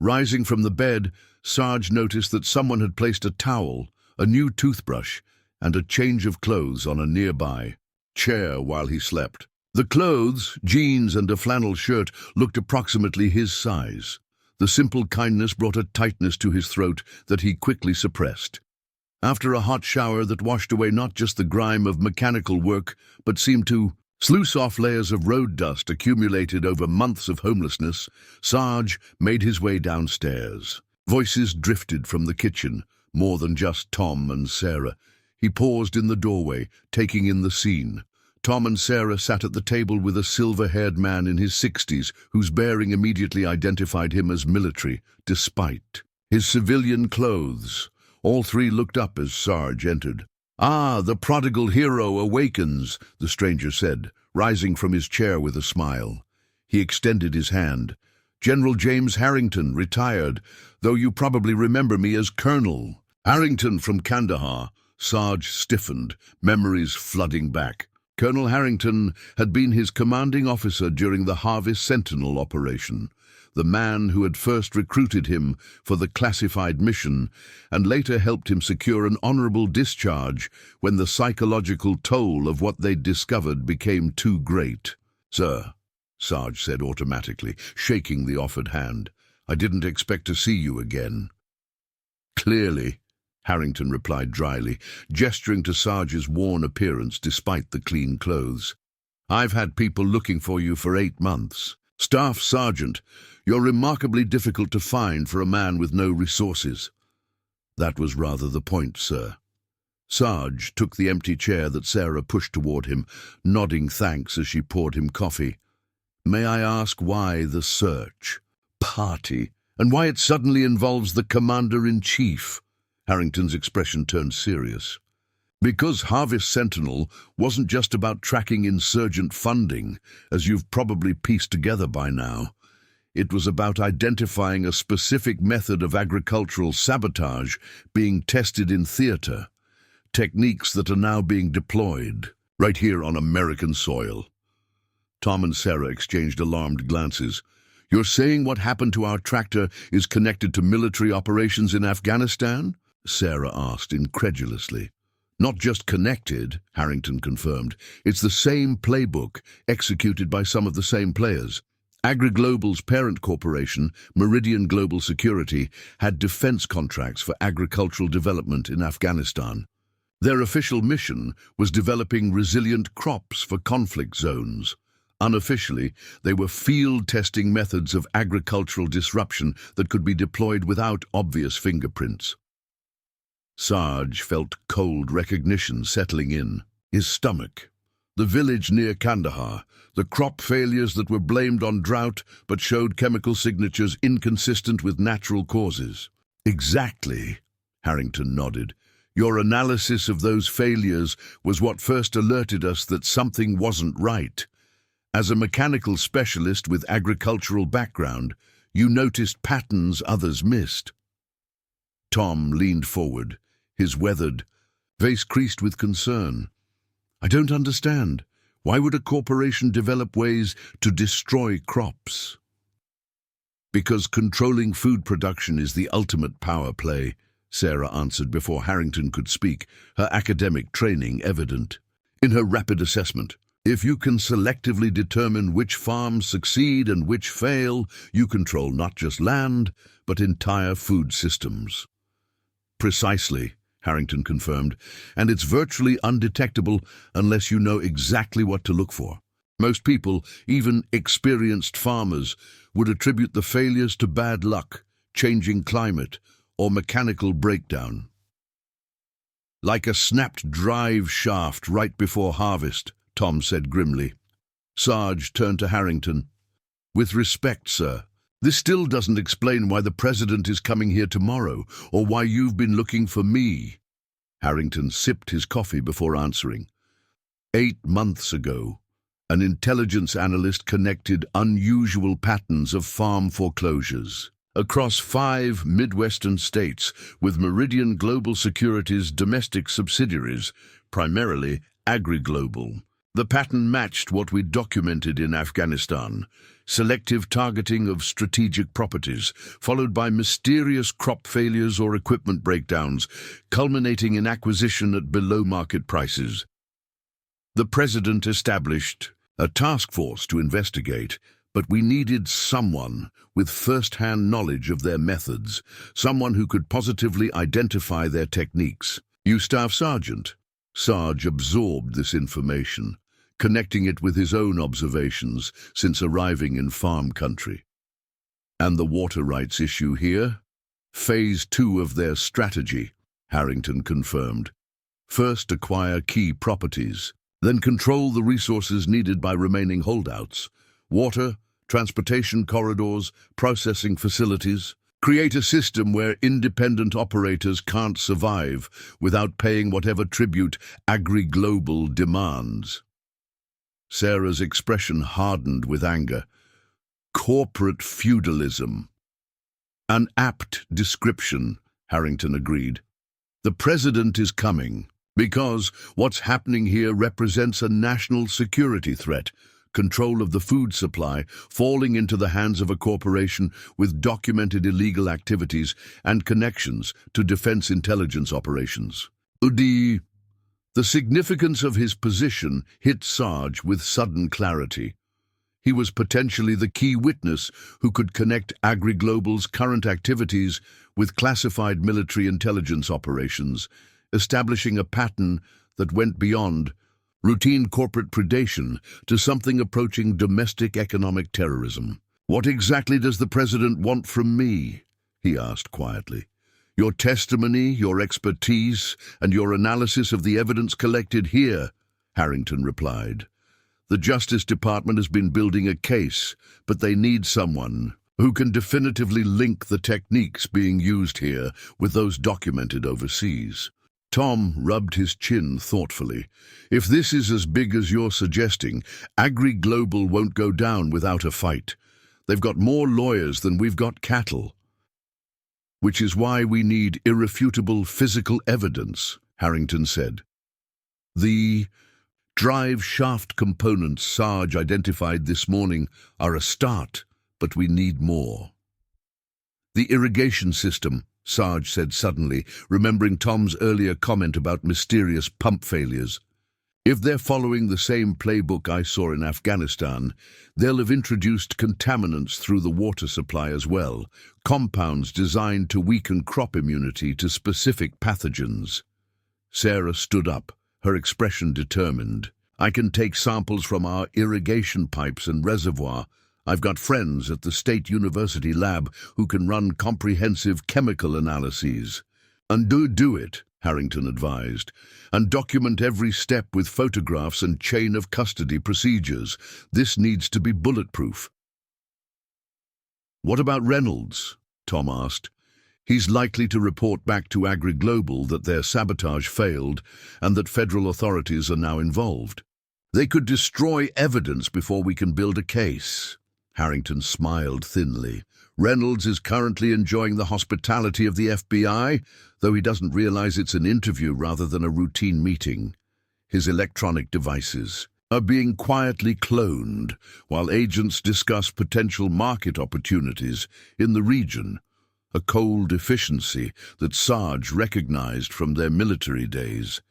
Rising from the bed, Sarge noticed that someone had placed a towel, a new toothbrush, and a change of clothes on a nearby chair while he slept. The clothes, jeans and a flannel shirt, looked approximately his size. The simple kindness brought a tightness to his throat that he quickly suppressed. After a hot shower that washed away not just the grime of mechanical work, but seemed to sluice off layers of road dust accumulated over months of homelessness, Sarge made his way downstairs. Voices drifted from the kitchen, more than just Tom and Sarah. He paused in the doorway, taking in the scene. Tom and Sarah sat at the table with a silver-haired man in his 60s, whose bearing immediately identified him as military, despite his civilian clothes. All three looked up as Sarge entered. "Ah, the prodigal hero awakens," the stranger said, rising from his chair with a smile. He extended his hand. "General James Harrington, retired, though you probably remember me as Colonel." "Harrington from Kandahar." Sarge stiffened, memories flooding back. Colonel Harrington had been his commanding officer during the Harvest Sentinel operation, the man who had first recruited him for the classified mission and later helped him secure an honorable discharge when the psychological toll of what they'd discovered became too great. "Sir," Sarge said automatically, shaking the offered hand, "I didn't expect to see you again." "Clearly," Harrington replied dryly, gesturing to Sarge's worn appearance despite the clean clothes. "I've had people looking for you for 8 months. Staff Sergeant, you're remarkably difficult to find for a man with no resources." "That was rather the point, sir." Sarge took the empty chair that Sarah pushed toward him, nodding thanks as she poured him coffee. "May I ask why the search party, and why it suddenly involves the Commander-in-Chief?" Harrington's expression turned serious. "Because Harvest Sentinel wasn't just about tracking insurgent funding, as you've probably pieced together by now. It was about identifying a specific method of agricultural sabotage being tested in theater, techniques that are now being deployed, right here on American soil." Tom and Sarah exchanged alarmed glances. "You're saying what happened to our tractor is connected to military operations in Afghanistan?" Sarah asked incredulously. "Not just connected," Harrington confirmed. "It's the same playbook, executed by some of the same players. AgriGlobal's parent corporation, Meridian Global Security, had defense contracts for agricultural development in Afghanistan. Their official mission was developing resilient crops for conflict zones. Unofficially, they were field-testing methods of agricultural disruption that could be deployed without obvious fingerprints." Sarge felt cold recognition settling in his stomach. The village near Kandahar, the crop failures that were blamed on drought but showed chemical signatures inconsistent with natural causes. "Exactly," Harrington nodded. "Your analysis of those failures was what first alerted us that something wasn't right. As a mechanical specialist with agricultural background, you noticed patterns others missed." Tom leaned forward, his weathered face creased with concern. "I don't understand. Why would a corporation develop ways to destroy crops?" "Because controlling food production is the ultimate power play," Sarah answered before Harrington could speak, her academic training evident. In her rapid assessment, "If you can selectively determine which farms succeed and which fail, you control not just land, but entire food systems." "Precisely," Harrington confirmed, "and it's virtually undetectable unless you know exactly what to look for. Most people, even experienced farmers, would attribute the failures to bad luck, changing climate, or mechanical breakdown. Like a snapped drive shaft right before harvest," Tom said grimly. Sarge turned to Harrington. "With respect, sir, This still doesn't explain why the president is coming here tomorrow, or why you've been looking for me." Harrington sipped his coffee before answering. 8 months ago, an intelligence analyst connected unusual patterns of farm foreclosures across 5 Midwestern states with Meridian Global Securities' domestic subsidiaries, primarily AgriGlobal. The pattern matched what we documented in Afghanistan: selective targeting of strategic properties, followed by mysterious crop failures or equipment breakdowns, culminating in acquisition at below-market prices. The president established a task force to investigate, but we needed someone with first-hand knowledge of their methods, someone who could positively identify their techniques. "You Staff Sergeant." Sarge absorbed this information, connecting it with his own observations since arriving in farm country. "And the water rights issue here?" "Phase 2 of their strategy," Harrington confirmed. "First acquire key properties, then control the resources needed by remaining holdouts. Water, transportation corridors, processing facilities. Create a system where independent operators can't survive without paying whatever tribute AgriGlobal demands." Sarah's expression hardened with anger. "Corporate feudalism." "An apt description," Harrington agreed. "The president is coming because what's happening here represents a national security threat, control of the food supply falling into the hands of a corporation with documented illegal activities and connections to defense intelligence operations." The significance of his position hit Sarge with sudden clarity. He was potentially the key witness who could connect AgriGlobal's current activities with classified military intelligence operations, establishing a pattern that went beyond routine corporate predation to something approaching domestic economic terrorism. "What exactly does the president want from me?" he asked quietly. "Your testimony, your expertise, and your analysis of the evidence collected here," Harrington replied. "The Justice Department has been building a case, but they need someone who can definitively link the techniques being used here with those documented overseas." Tom rubbed his chin thoughtfully. "If this is as big as you're suggesting, AgriGlobal won't go down without a fight. They've got more lawyers than we've got cattle. Which is why we need irrefutable physical evidence," Harrington said. "The drive shaft components Sarge identified this morning are a start, but we need more." "The irrigation system," Sarge said suddenly, remembering Tom's earlier comment about mysterious pump failures. "If they're following the same playbook I saw in Afghanistan, they'll have introduced contaminants through the water supply as well, compounds designed to weaken crop immunity to specific pathogens." Sarah stood up, her expression determined. "I can take samples from our irrigation pipes and reservoir. I've got friends at the State University lab who can run comprehensive chemical analyses." "And do it," Harrington advised, "and document every step with photographs and chain of custody procedures. This needs to be bulletproof." "What about Reynolds?" Tom asked. "He's likely to report back to AgriGlobal that their sabotage failed and that federal authorities are now involved. They could destroy evidence before we can build a case." Harrington smiled thinly. "Reynolds is currently enjoying the hospitality of the FBI, though he doesn't realize it's an interview rather than a routine meeting. His electronic devices are being quietly cloned while agents discuss potential market opportunities in the region, a cold efficiency that Sarge recognized from their military days.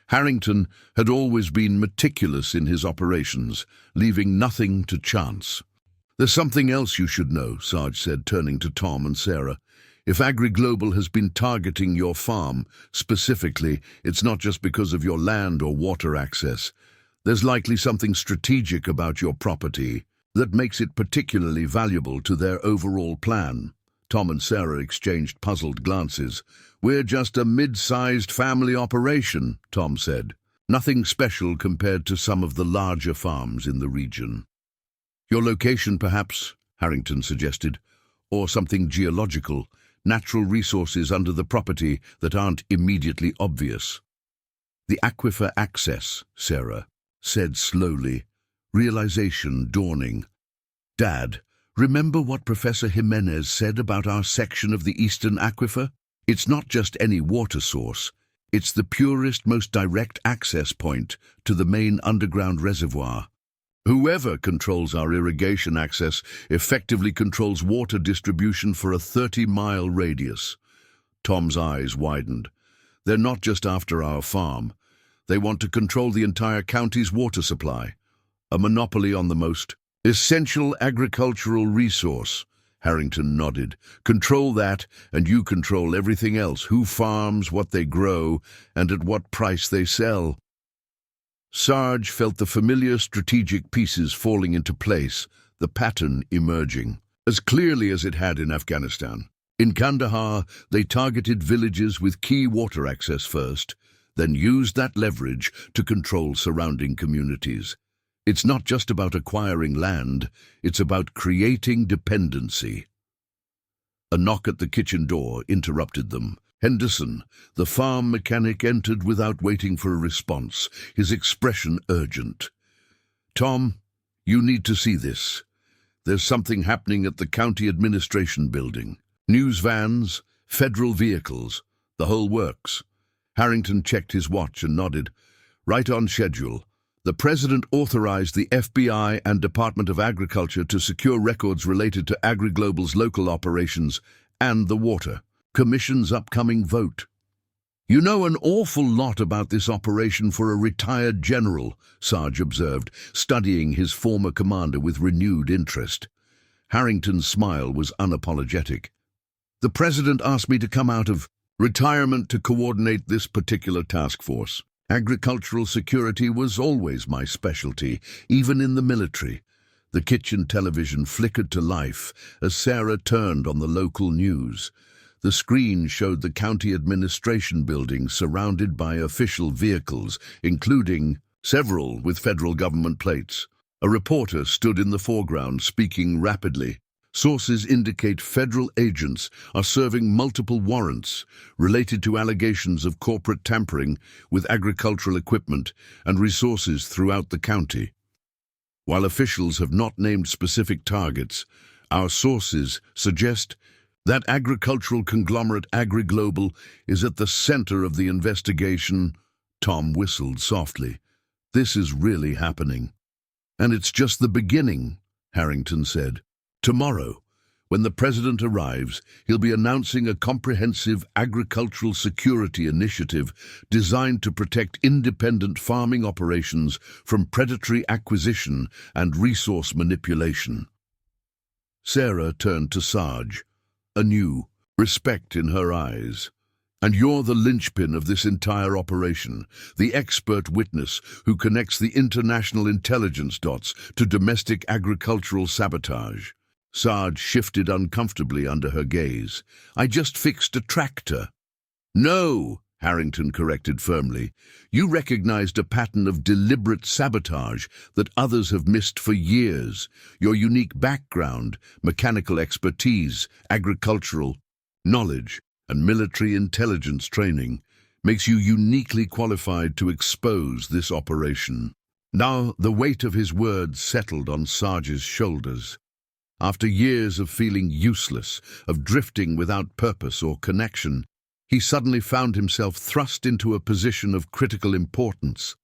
Harrington had always been meticulous in his operations, leaving nothing to chance. "There's something else you should know," Sarge said, turning to Tom and Sarah. "If AgriGlobal has been targeting your farm specifically, it's not just because of your land or water access. There's likely something strategic about your property that makes it particularly valuable to their overall plan." Tom and Sarah exchanged puzzled glances. "We're just a mid-sized family operation," Tom said. "Nothing special compared to some of the larger farms in the region." "Your location, perhaps," Harrington suggested. or something geological, natural resources under the property that aren't immediately obvious. The aquifer access, Sarah said slowly, realization dawning. Dad, remember what Professor Jimenez said about our section of the Eastern Aquifer? It's not just any water source. It's the purest, most direct access point to the main underground reservoir. Whoever controls our irrigation access effectively controls water distribution for a 30-mile radius. Tom's eyes widened. They're not just after our farm. They want to control the entire county's water supply. A monopoly on the most essential agricultural resource. Harrington nodded. Control that, and you control everything else. Who farms, what they grow, and at what price they sell. Sarge felt the familiar strategic pieces falling into place, the pattern emerging, as clearly as it had in Afghanistan. In Kandahar, they targeted villages with key water access first, then used that leverage to control surrounding communities. It's not just about acquiring land, it's about creating dependency. A knock at the kitchen door interrupted them. Henderson, the farm mechanic, entered without waiting for a response, his expression urgent. Tom, you need to see this. There's something happening at the county administration building. News vans, federal vehicles, the whole works. Harrington checked his watch and nodded. Right on schedule. The President authorized the FBI and Department of Agriculture to secure records related to AgriGlobal's local operations and the Water Commission's upcoming vote. You know an awful lot about this operation for a retired general, Sarge observed, studying his former commander with renewed interest. Harrington's smile was unapologetic. The President asked me to come out of retirement to coordinate this particular task force. Agricultural security was always my specialty, even in the military. The kitchen television flickered to life as Sarah turned on the local news. The screen showed the county administration building surrounded by official vehicles, including several with federal government plates. A reporter stood in the foreground, speaking rapidly. Sources indicate federal agents are serving multiple warrants related to allegations of corporate tampering with agricultural equipment and resources throughout the county. While officials have not named specific targets, our sources suggest that agricultural conglomerate AgriGlobal is at the center of the investigation. Tom whistled softly. This is really happening. And it's just the beginning, Harrington said. Tomorrow, when the President arrives, he'll be announcing a comprehensive agricultural security initiative designed to protect independent farming operations from predatory acquisition and resource manipulation. Sarah turned to Sarge, anew, respect in her eyes. And you're the linchpin of this entire operation, the expert witness who connects the international intelligence dots to domestic agricultural sabotage. Sarge shifted uncomfortably under her gaze. I just fixed a tractor. No, Harrington corrected firmly. You recognized a pattern of deliberate sabotage that others have missed for years. Your unique background, mechanical expertise, agricultural knowledge, and military intelligence training makes you uniquely qualified to expose this operation. Now the weight of his words settled on Sarge's shoulders. After years of feeling useless, of drifting without purpose or connection, he suddenly found himself thrust into a position of critical importance.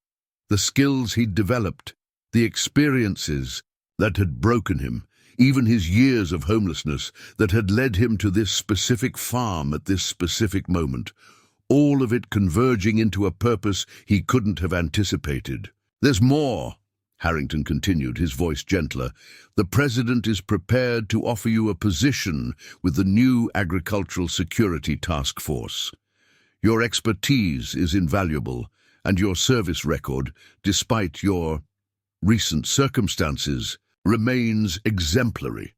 The skills he'd developed, the experiences that had broken him, even his years of homelessness that had led him to this specific farm at this specific moment, all of it converging into a purpose he couldn't have anticipated. There's more, Harrington continued, his voice gentler. The President is prepared to offer you a position with the new Agricultural Security Task Force. Your expertise is invaluable, and your service record, despite your recent circumstances, remains exemplary.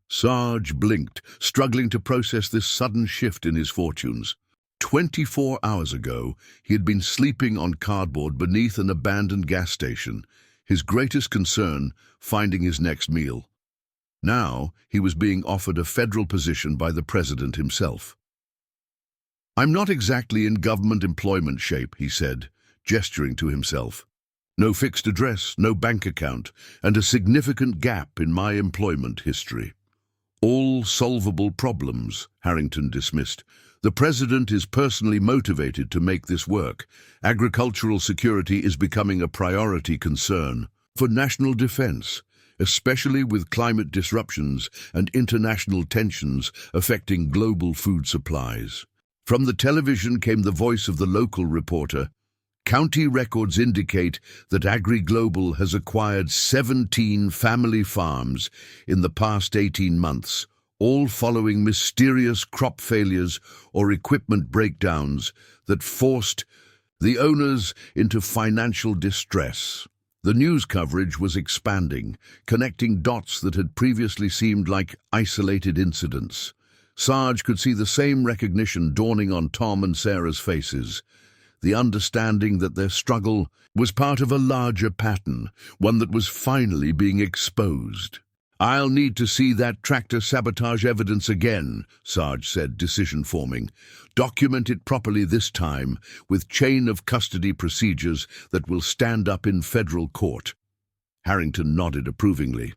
Sarge blinked, struggling to process this sudden shift in his fortunes. 24 hours ago, he had been sleeping on cardboard beneath an abandoned gas station, his greatest concern finding his next meal. Now he was being offered a federal position by the president himself. "I'm not exactly in government employment shape," he said, gesturing to himself. "No fixed address, no bank account, and a significant gap in my employment history." "All solvable problems," Harrington dismissed. "The president is personally motivated to make this work. Agricultural security is becoming a priority concern for national defense, especially with climate disruptions and international tensions affecting global food supplies." From the television came the voice of the local reporter. "County records indicate that AgriGlobal has acquired 17 family farms in the past 18 months, all following mysterious crop failures or equipment breakdowns that forced the owners into financial distress." The news coverage was expanding, connecting dots that had previously seemed like isolated incidents. Sarge could see the same recognition dawning on Tom and Sarah's faces, the understanding that their struggle was part of a larger pattern, one that was finally being exposed. "I'll need to see that tractor sabotage evidence again," Sarge said, decision forming. "Document it properly this time, with chain of custody procedures that will stand up in federal court." Harrington nodded approvingly.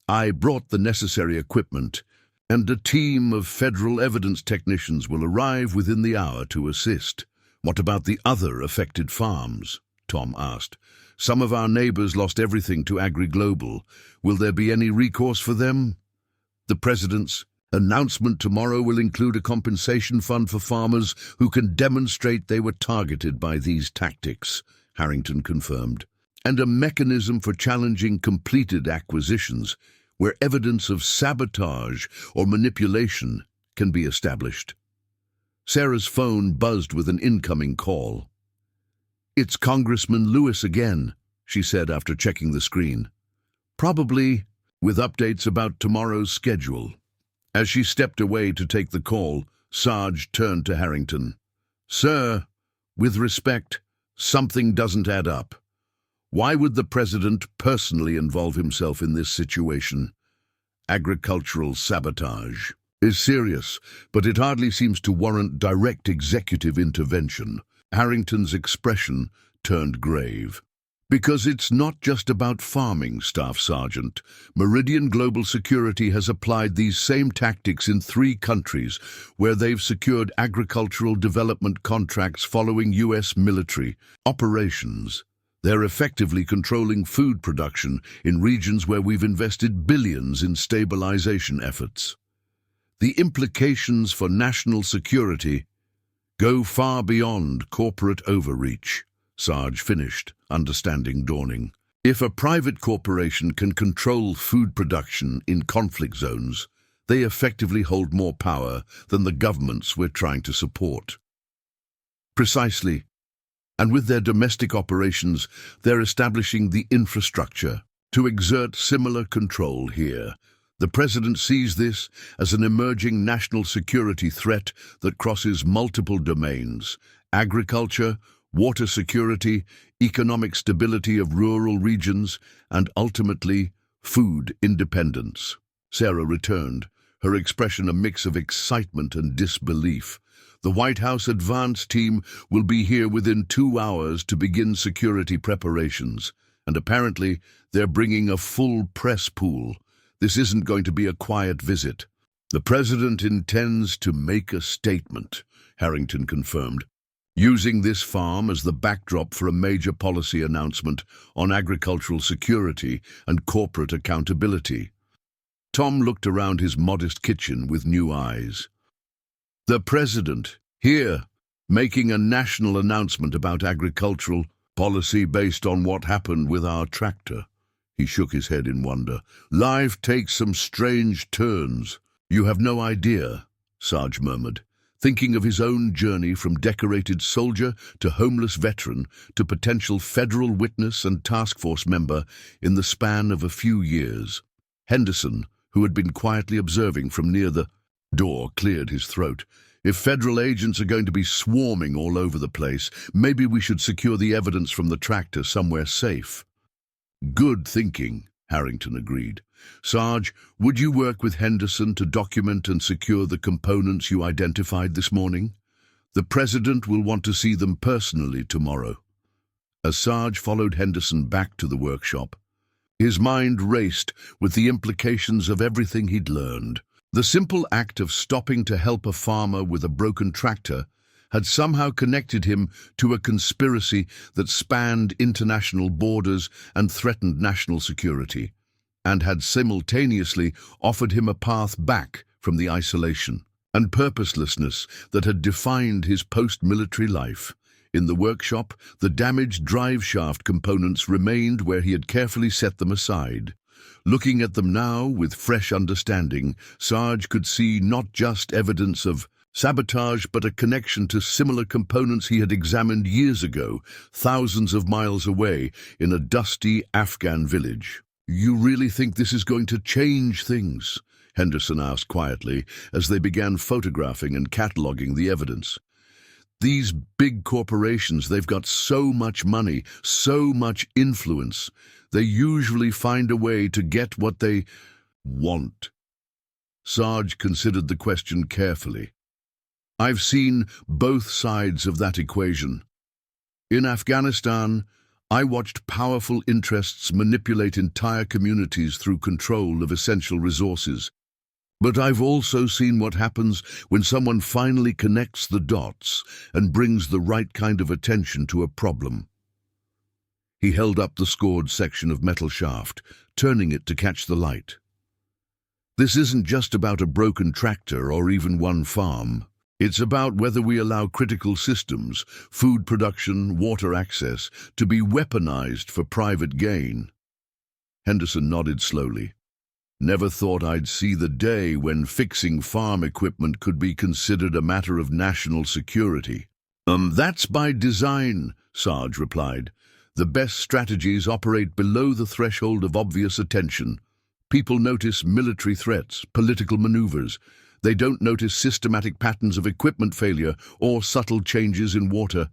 "I brought the necessary equipment, and a team of federal evidence technicians will arrive within the hour to assist." "What about the other affected farms?" Tom asked. "Some of our neighbors lost everything to AgriGlobal. Will there be any recourse for them?" "The president's announcement tomorrow will include a compensation fund for farmers who can demonstrate they were targeted by these tactics," Harrington confirmed, "and a mechanism for challenging completed acquisitions where evidence of sabotage or manipulation can be established." Sarah's phone buzzed with an incoming call. "It's Congressman Lewis again," she said after checking the screen. "Probably with updates about tomorrow's schedule." As she stepped away to take the call, Sarge turned to Harrington. "Sir, with respect, something doesn't add up. Why would the president personally involve himself in this situation? Agricultural sabotage is serious, but it hardly seems to warrant direct executive intervention." Harrington's expression turned grave. "Because it's not just about farming, Staff Sergeant. Meridian Global Security has applied these same tactics in 3 countries where they've secured agricultural development contracts following U.S. military operations. They're effectively controlling food production in regions where we've invested billions in stabilization efforts. The implications for national security go far beyond corporate overreach," Sarge finished, understanding dawning. "If a private corporation can control food production in conflict zones, they effectively hold more power than the governments we're trying to support." "Precisely. And with their domestic operations, they're establishing the infrastructure to exert similar control here. The president sees this as an emerging national security threat that crosses multiple domains: agriculture, water security, economic stability of rural regions, and ultimately, food independence." Sarah returned, her expression a mix of excitement and disbelief. "The White House advance team will be here within 2 hours to begin security preparations, and apparently they're bringing a full press pool. This isn't going to be a quiet visit." "The president intends to make a statement," Harrington confirmed, "using this farm as the backdrop for a major policy announcement on agricultural security and corporate accountability." Tom looked around his modest kitchen with new eyes. "The president, here, making a national announcement about agricultural policy based on what happened with our tractor." He shook his head in wonder. "Life takes some strange turns." "You have no idea," Sarge murmured, thinking of his own journey from decorated soldier to homeless veteran to potential federal witness and task force member in the span of a few years. Henderson, who had been quietly observing from near the door, cleared his throat. "If federal agents are going to be swarming all over the place, maybe we should secure the evidence from the tractor somewhere safe." "Good thinking," Harrington agreed. Sarge, would you work with Henderson to document and secure the components you identified this morning? The President will want to see them personally tomorrow. As Sarge followed Henderson back to the workshop, his mind raced with the implications of everything he'd learned. The simple act of stopping to help a farmer with a broken tractor had somehow connected him to a conspiracy that spanned international borders and threatened national security, and had simultaneously offered him a path back from the isolation and purposelessness that had defined his post-military life. In the workshop, the damaged drive shaft components remained where he had carefully set them aside. Looking at them now with fresh understanding, Sarge could see not just evidence of sabotage but a connection to similar components he had examined years ago, thousands of miles away in a dusty Afghan village. "You really think this is going to change things?" Henderson asked quietly as they began photographing and cataloging the evidence. "These big corporations, they've got so much money, so much influence. They usually find a way to get what they want." Sarge considered the question carefully. "I've seen both sides of that equation. In Afghanistan, I watched powerful interests manipulate entire communities through control of essential resources. But I've also seen what happens when someone finally connects the dots and brings the right kind of attention to a problem." He held up the scored section of metal shaft, turning it to catch the light. "This isn't just about a broken tractor or even one farm. It's about whether we allow critical systems, food production, water access, to be weaponized for private gain." Henderson nodded slowly. "Never thought I'd see the day when fixing farm equipment could be considered a matter of national security." That's by design," Sarge replied. "The best strategies operate below the threshold of obvious attention. People notice military threats, political maneuvers. They don't notice systematic patterns of equipment failure or subtle changes in water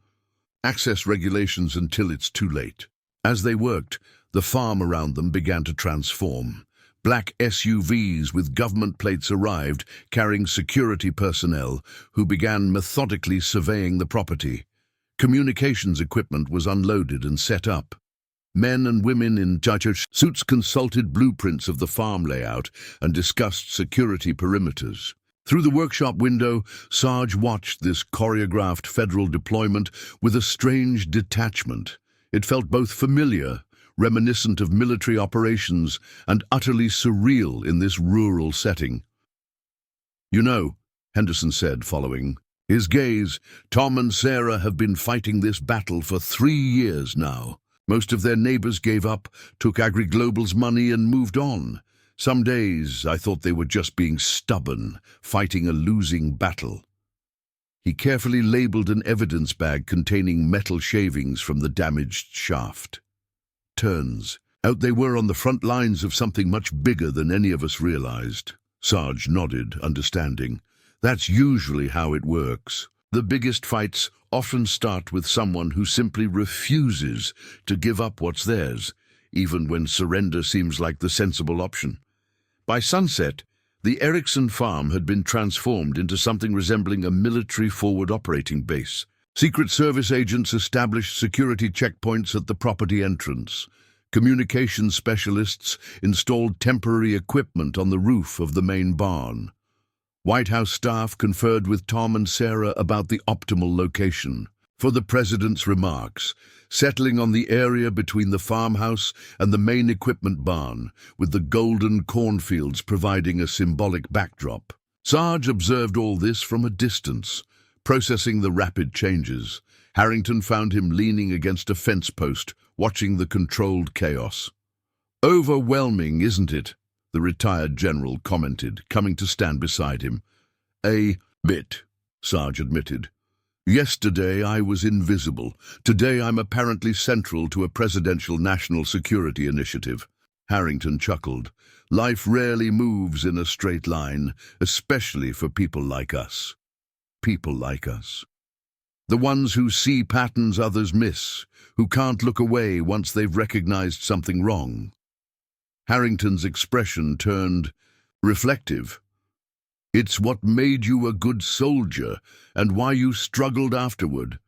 access regulations until it's too late." As they worked, the farm around them began to transform. Black SUVs with government plates arrived, carrying security personnel, who began methodically surveying the property. Communications equipment was unloaded and set up. Men and women in charge suits consulted blueprints of the farm layout and discussed security perimeters. Through the workshop window, Sarge watched this choreographed federal deployment with a strange detachment. It felt both familiar, reminiscent of military operations, and utterly surreal in this rural setting. "You know," Henderson said, following his gaze, "Tom and Sarah have been fighting this battle for 3 years now. Most of their neighbors gave up, took AgriGlobal's money and moved on. Some days I thought they were just being stubborn, fighting a losing battle." He carefully labeled an evidence bag containing metal shavings from the damaged shaft. "Turns out they were on the front lines of something much bigger than any of us realized." Sarge nodded, understanding. "That's usually how it works. The biggest fights often start with someone who simply refuses to give up what's theirs, even when surrender seems like the sensible option." By sunset, the Erickson farm had been transformed into something resembling a military forward operating base. Secret Service agents established security checkpoints at the property entrance. Communications specialists installed temporary equipment on the roof of the main barn. White House staff conferred with Tom and Sarah about the optimal location for the President's remarks, settling on the area between the farmhouse and the main equipment barn, with the golden cornfields providing a symbolic backdrop. Sarge observed all this from a distance, processing the rapid changes. Harrington found him leaning against a fence post, watching the controlled chaos. "Overwhelming, isn't it?" the retired general commented, coming to stand beside him. "A bit," Sarge admitted. "Yesterday I was invisible. Today I'm apparently central to a presidential national security initiative." Harrington chuckled. "Life rarely moves in a straight line, especially for people like us." People like us. The ones who see patterns others miss, who can't look away once they've recognized something wrong. Harrington's expression turned reflective. "It's what made you a good soldier and why you struggled afterward.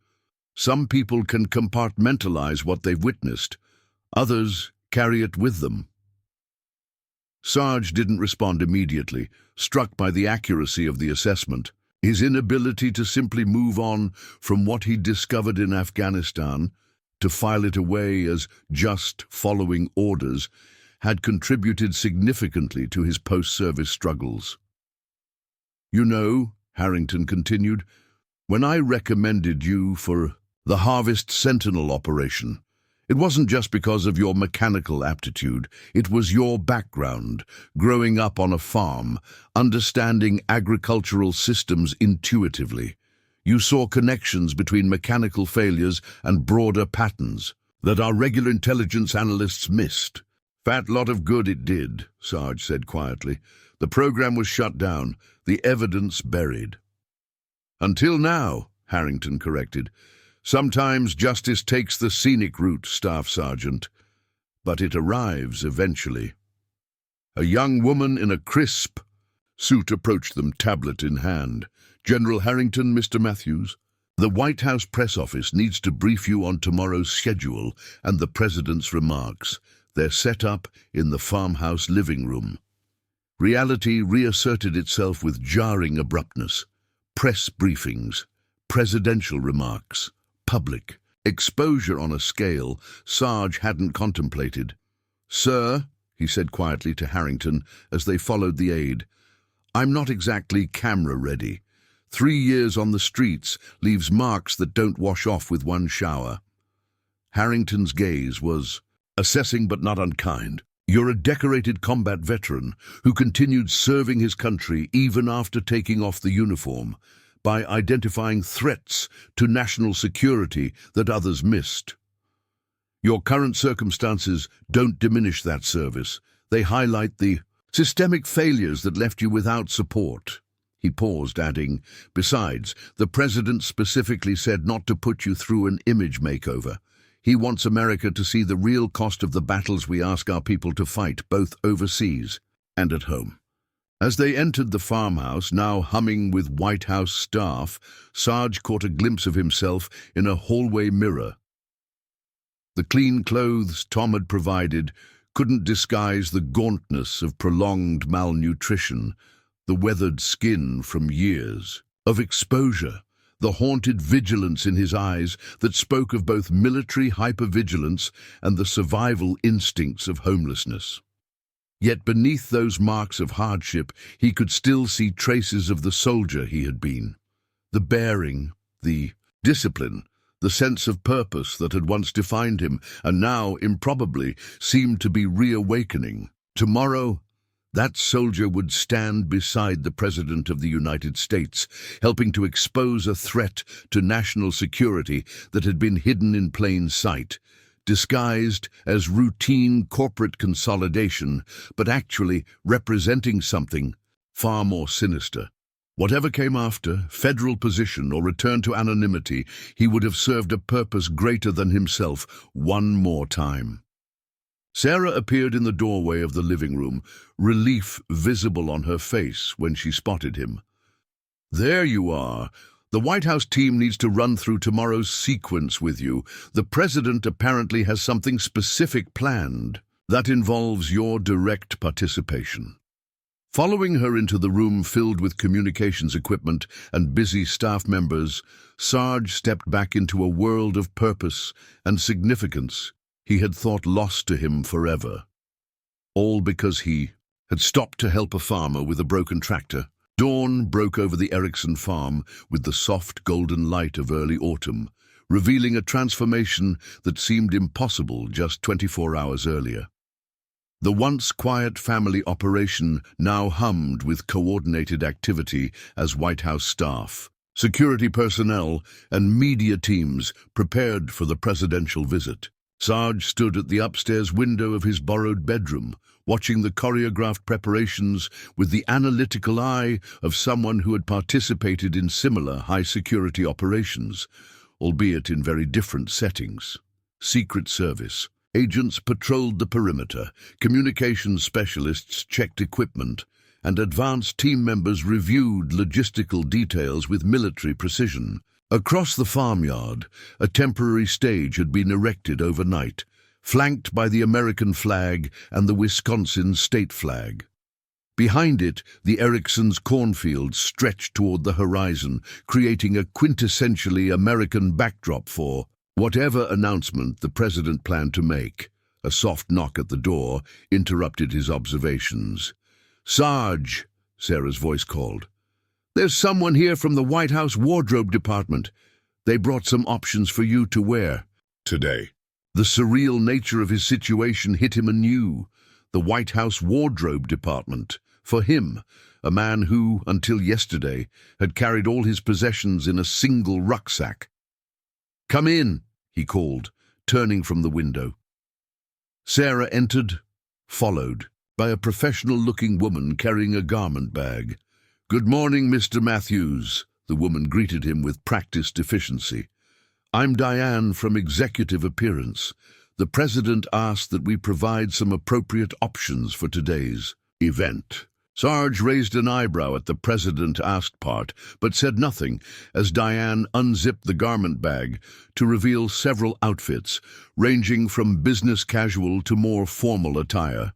Some people can compartmentalize what they've witnessed. Others carry it with them." Sarge didn't respond immediately, struck by the accuracy of the assessment. His inability to simply move on from what he'd discovered in Afghanistan, to file it away as just following orders, had contributed significantly to his post-service struggles. "You know," Harrington continued, "when I recommended you for the Harvest Sentinel operation, it wasn't just because of your mechanical aptitude. It was your background, growing up on a farm, understanding agricultural systems intuitively. You saw connections between mechanical failures and broader patterns that our regular intelligence analysts missed." "Fat lot of good it did," Sarge said quietly. "The program was shut down, the evidence buried." "Until now," Harrington corrected. "Sometimes justice takes the scenic route, Staff Sergeant, but it arrives eventually." A young woman in a crisp suit approached them, tablet in hand. "General Harrington, Mr. Matthews. The White House press office needs to brief you on tomorrow's schedule and the President's remarks. They're set up in the farmhouse living room." Reality reasserted itself with jarring abruptness. Press briefings, presidential remarks, public exposure on a scale Sarge hadn't contemplated. "Sir," he said quietly to Harrington as they followed the aide, "I'm not exactly camera-ready. 3 years on the streets leaves marks that don't wash off with one shower." Harrington's gaze was assessing but not unkind. "You're a decorated combat veteran who continued serving his country even after taking off the uniform, by identifying threats to national security that others missed. Your current circumstances don't diminish that service. They highlight the systemic failures that left you without support." He paused, adding, "Besides, the President specifically said not to put you through an image makeover. He wants America to see the real cost of the battles we ask our people to fight, both overseas and at home." As they entered the farmhouse, now humming with White House staff, Sarge caught a glimpse of himself in a hallway mirror. The clean clothes Tom had provided couldn't disguise the gauntness of prolonged malnutrition, the weathered skin from years of exposure, the haunted vigilance in his eyes that spoke of both military hypervigilance and the survival instincts of homelessness. Yet beneath those marks of hardship, he could still see traces of the soldier he had been. The bearing, the discipline, the sense of purpose that had once defined him, and now, improbably, seemed to be reawakening. Tomorrow, that soldier would stand beside the President of the United States, helping to expose a threat to national security that had been hidden in plain sight, disguised as routine corporate consolidation, but actually representing something far more sinister. Whatever came after, federal position or return to anonymity, he would have served a purpose greater than himself one more time. Sarah appeared in the doorway of the living room, relief visible on her face when she spotted him. "There you are. The White House team needs to run through tomorrow's sequence with you. The President apparently has something specific planned that involves your direct participation." Following her into the room filled with communications equipment and busy staff members, Sarge stepped back into a world of purpose and significance he had thought lost to him forever. All because he had stopped to help a farmer with a broken tractor. Dawn broke over the Erickson farm with the soft golden light of early autumn, revealing a transformation that seemed impossible just 24 hours earlier. The once quiet family operation now hummed with coordinated activity as White House staff, security personnel, and media teams prepared for the presidential visit. Sarge stood at the upstairs window of his borrowed bedroom, watching the choreographed preparations with the analytical eye of someone who had participated in similar high-security operations, albeit in very different settings. Secret Service, Agents patrolled the perimeter, communications specialists checked equipment, and advanced team members reviewed logistical details with military precision. Across the farmyard, a temporary stage had been erected overnight, flanked by the American flag and the Wisconsin state flag. Behind it, the Ericsson's cornfields stretched toward the horizon, creating a quintessentially American backdrop for whatever announcement the president planned to make. A soft knock at the door interrupted his observations. "Sarge," Sarah's voice called. "There's someone here from the White House Wardrobe Department. They brought some options for you to wear today." The surreal nature of his situation hit him anew. The White House Wardrobe Department. For him, a man who, until yesterday, had carried all his possessions in a single rucksack. "Come in," he called, turning from the window. Sarah entered, followed by a professional-looking woman carrying a garment bag. "Good morning, Mr. Matthews," the woman greeted him with practiced efficiency. "I'm Diane from Executive Appearance. The president asked that we provide some appropriate options for today's event." Sarge raised an eyebrow at the president asked part, but said nothing as Diane unzipped the garment bag to reveal several outfits, ranging from business casual to more formal attire.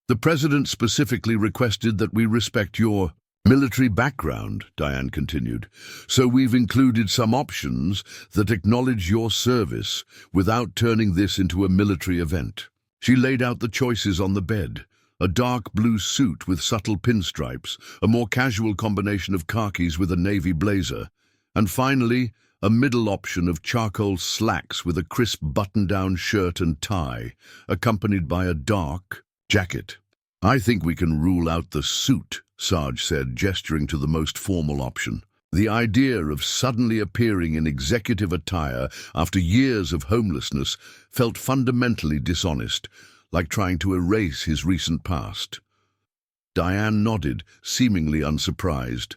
"The president specifically requested that we respect your military background," Diane continued, "so we've included some options that acknowledge your service without turning this into a military event." She laid out the choices on the bed. A dark blue suit with subtle pinstripes, a more casual combination of khakis with a navy blazer, and finally, a middle option of charcoal slacks with a crisp button-down shirt and tie, accompanied by a dark jacket. "I think we can rule out the suit," Sarge said, gesturing to the most formal option. The idea of suddenly appearing in executive attire after years of homelessness felt fundamentally dishonest, like trying to erase his recent past. Diane nodded, seemingly unsurprised.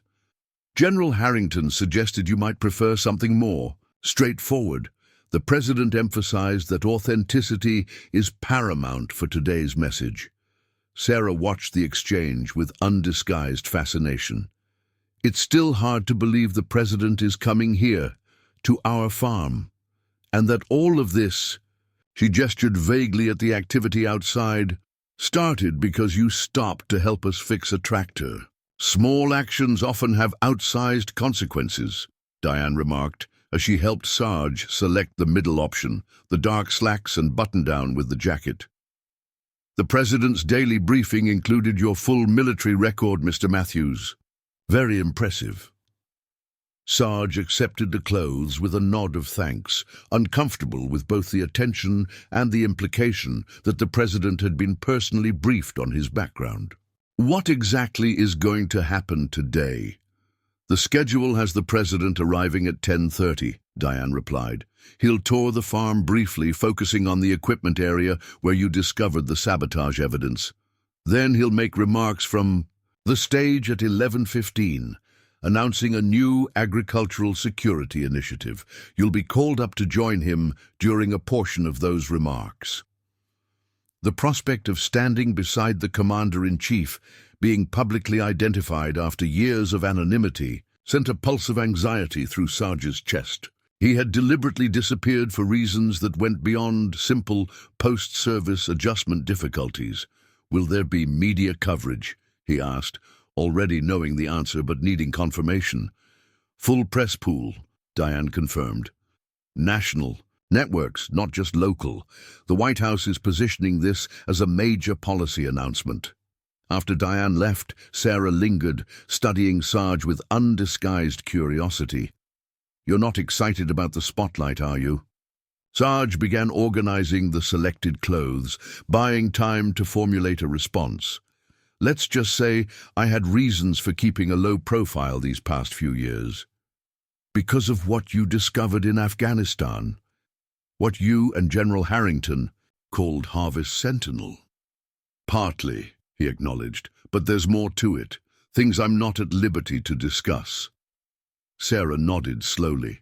"General Harrington suggested you might prefer something more straightforward." The president emphasized that authenticity is paramount for today's message. Sarah watched the exchange with undisguised fascination. "It's still hard to believe the president is coming here, to our farm, and that all of this," she gestured vaguely at the activity outside, "started because you stopped to help us fix a tractor." "Small actions often have outsized consequences," Diane remarked, as she helped Sarge select the middle option, the dark slacks and button-down with the jacket. "The president's daily briefing included your full military record, Mr. Matthews. Very impressive." Sarge accepted the clothes with a nod of thanks, uncomfortable with both the attention and the implication that the president had been personally briefed on his background. "What exactly is going to happen today?" "The schedule has the president arriving at 10:30, Diane replied. "He'll tour the farm briefly, focusing on the equipment area where you discovered the sabotage evidence. Then he'll make remarks from the stage at 11:15, announcing a new agricultural security initiative. You'll be called up to join him during a portion of those remarks." The prospect of standing beside the commander-in-chief, being publicly identified after years of anonymity, sent a pulse of anxiety through Sarge's chest. He had deliberately disappeared for reasons that went beyond simple post-service adjustment difficulties. "Will there be media coverage?" he asked, already knowing the answer but needing confirmation. "Full press pool," Diane confirmed. "National. Networks, not just local. The White House is positioning this as a major policy announcement." After Diane left, Sarah lingered, studying Sarge with undisguised curiosity. "You're not excited about the spotlight, are you?" Sarge began organizing the selected clothes, buying time to formulate a response. "Let's just say I had reasons for keeping a low profile these past few years. Because of what you discovered in Afghanistan. What you and General Harrington called Harvest Sentinel." "Partly," he acknowledged, "but there's more to it. Things I'm not at liberty to discuss." Sarah nodded slowly.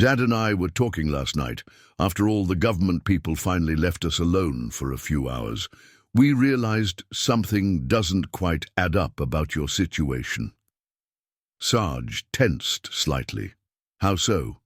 Dad and I were talking last night. After all, the government people finally left us alone for a few hours. We realized something doesn't quite add up about your situation. Sarge tensed slightly. How so?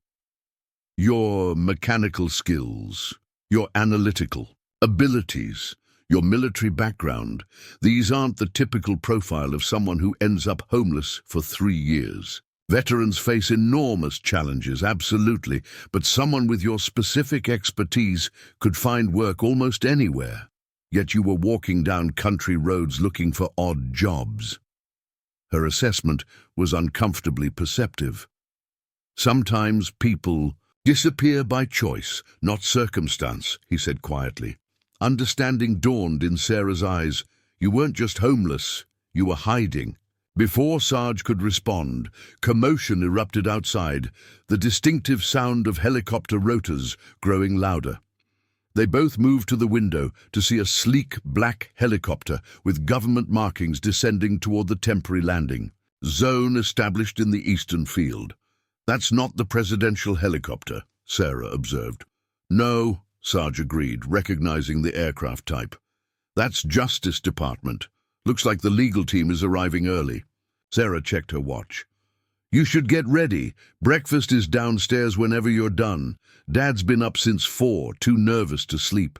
Your mechanical skills, your analytical abilities, your military background, these aren't the typical profile of someone who ends up homeless for 3 years. Veterans face enormous challenges, absolutely, but someone with your specific expertise could find work almost anywhere. Yet you were walking down country roads looking for odd jobs. Her assessment was uncomfortably perceptive. Sometimes people disappear by choice, not circumstance, he said quietly. Understanding dawned in Sarah's eyes. You weren't just homeless, you were hiding. Before Sarge could respond, commotion erupted outside, the distinctive sound of helicopter rotors growing louder. They both moved to the window to see a sleek black helicopter with government markings descending toward the temporary landing zone established in the eastern field. That's not the presidential helicopter, Sarah observed. No, Sarge agreed, recognizing the aircraft type. That's Justice Department. Looks like the legal team is arriving early. Sarah checked her watch. You should get ready. Breakfast is downstairs whenever you're done. Dad's been up since 4, too nervous to sleep.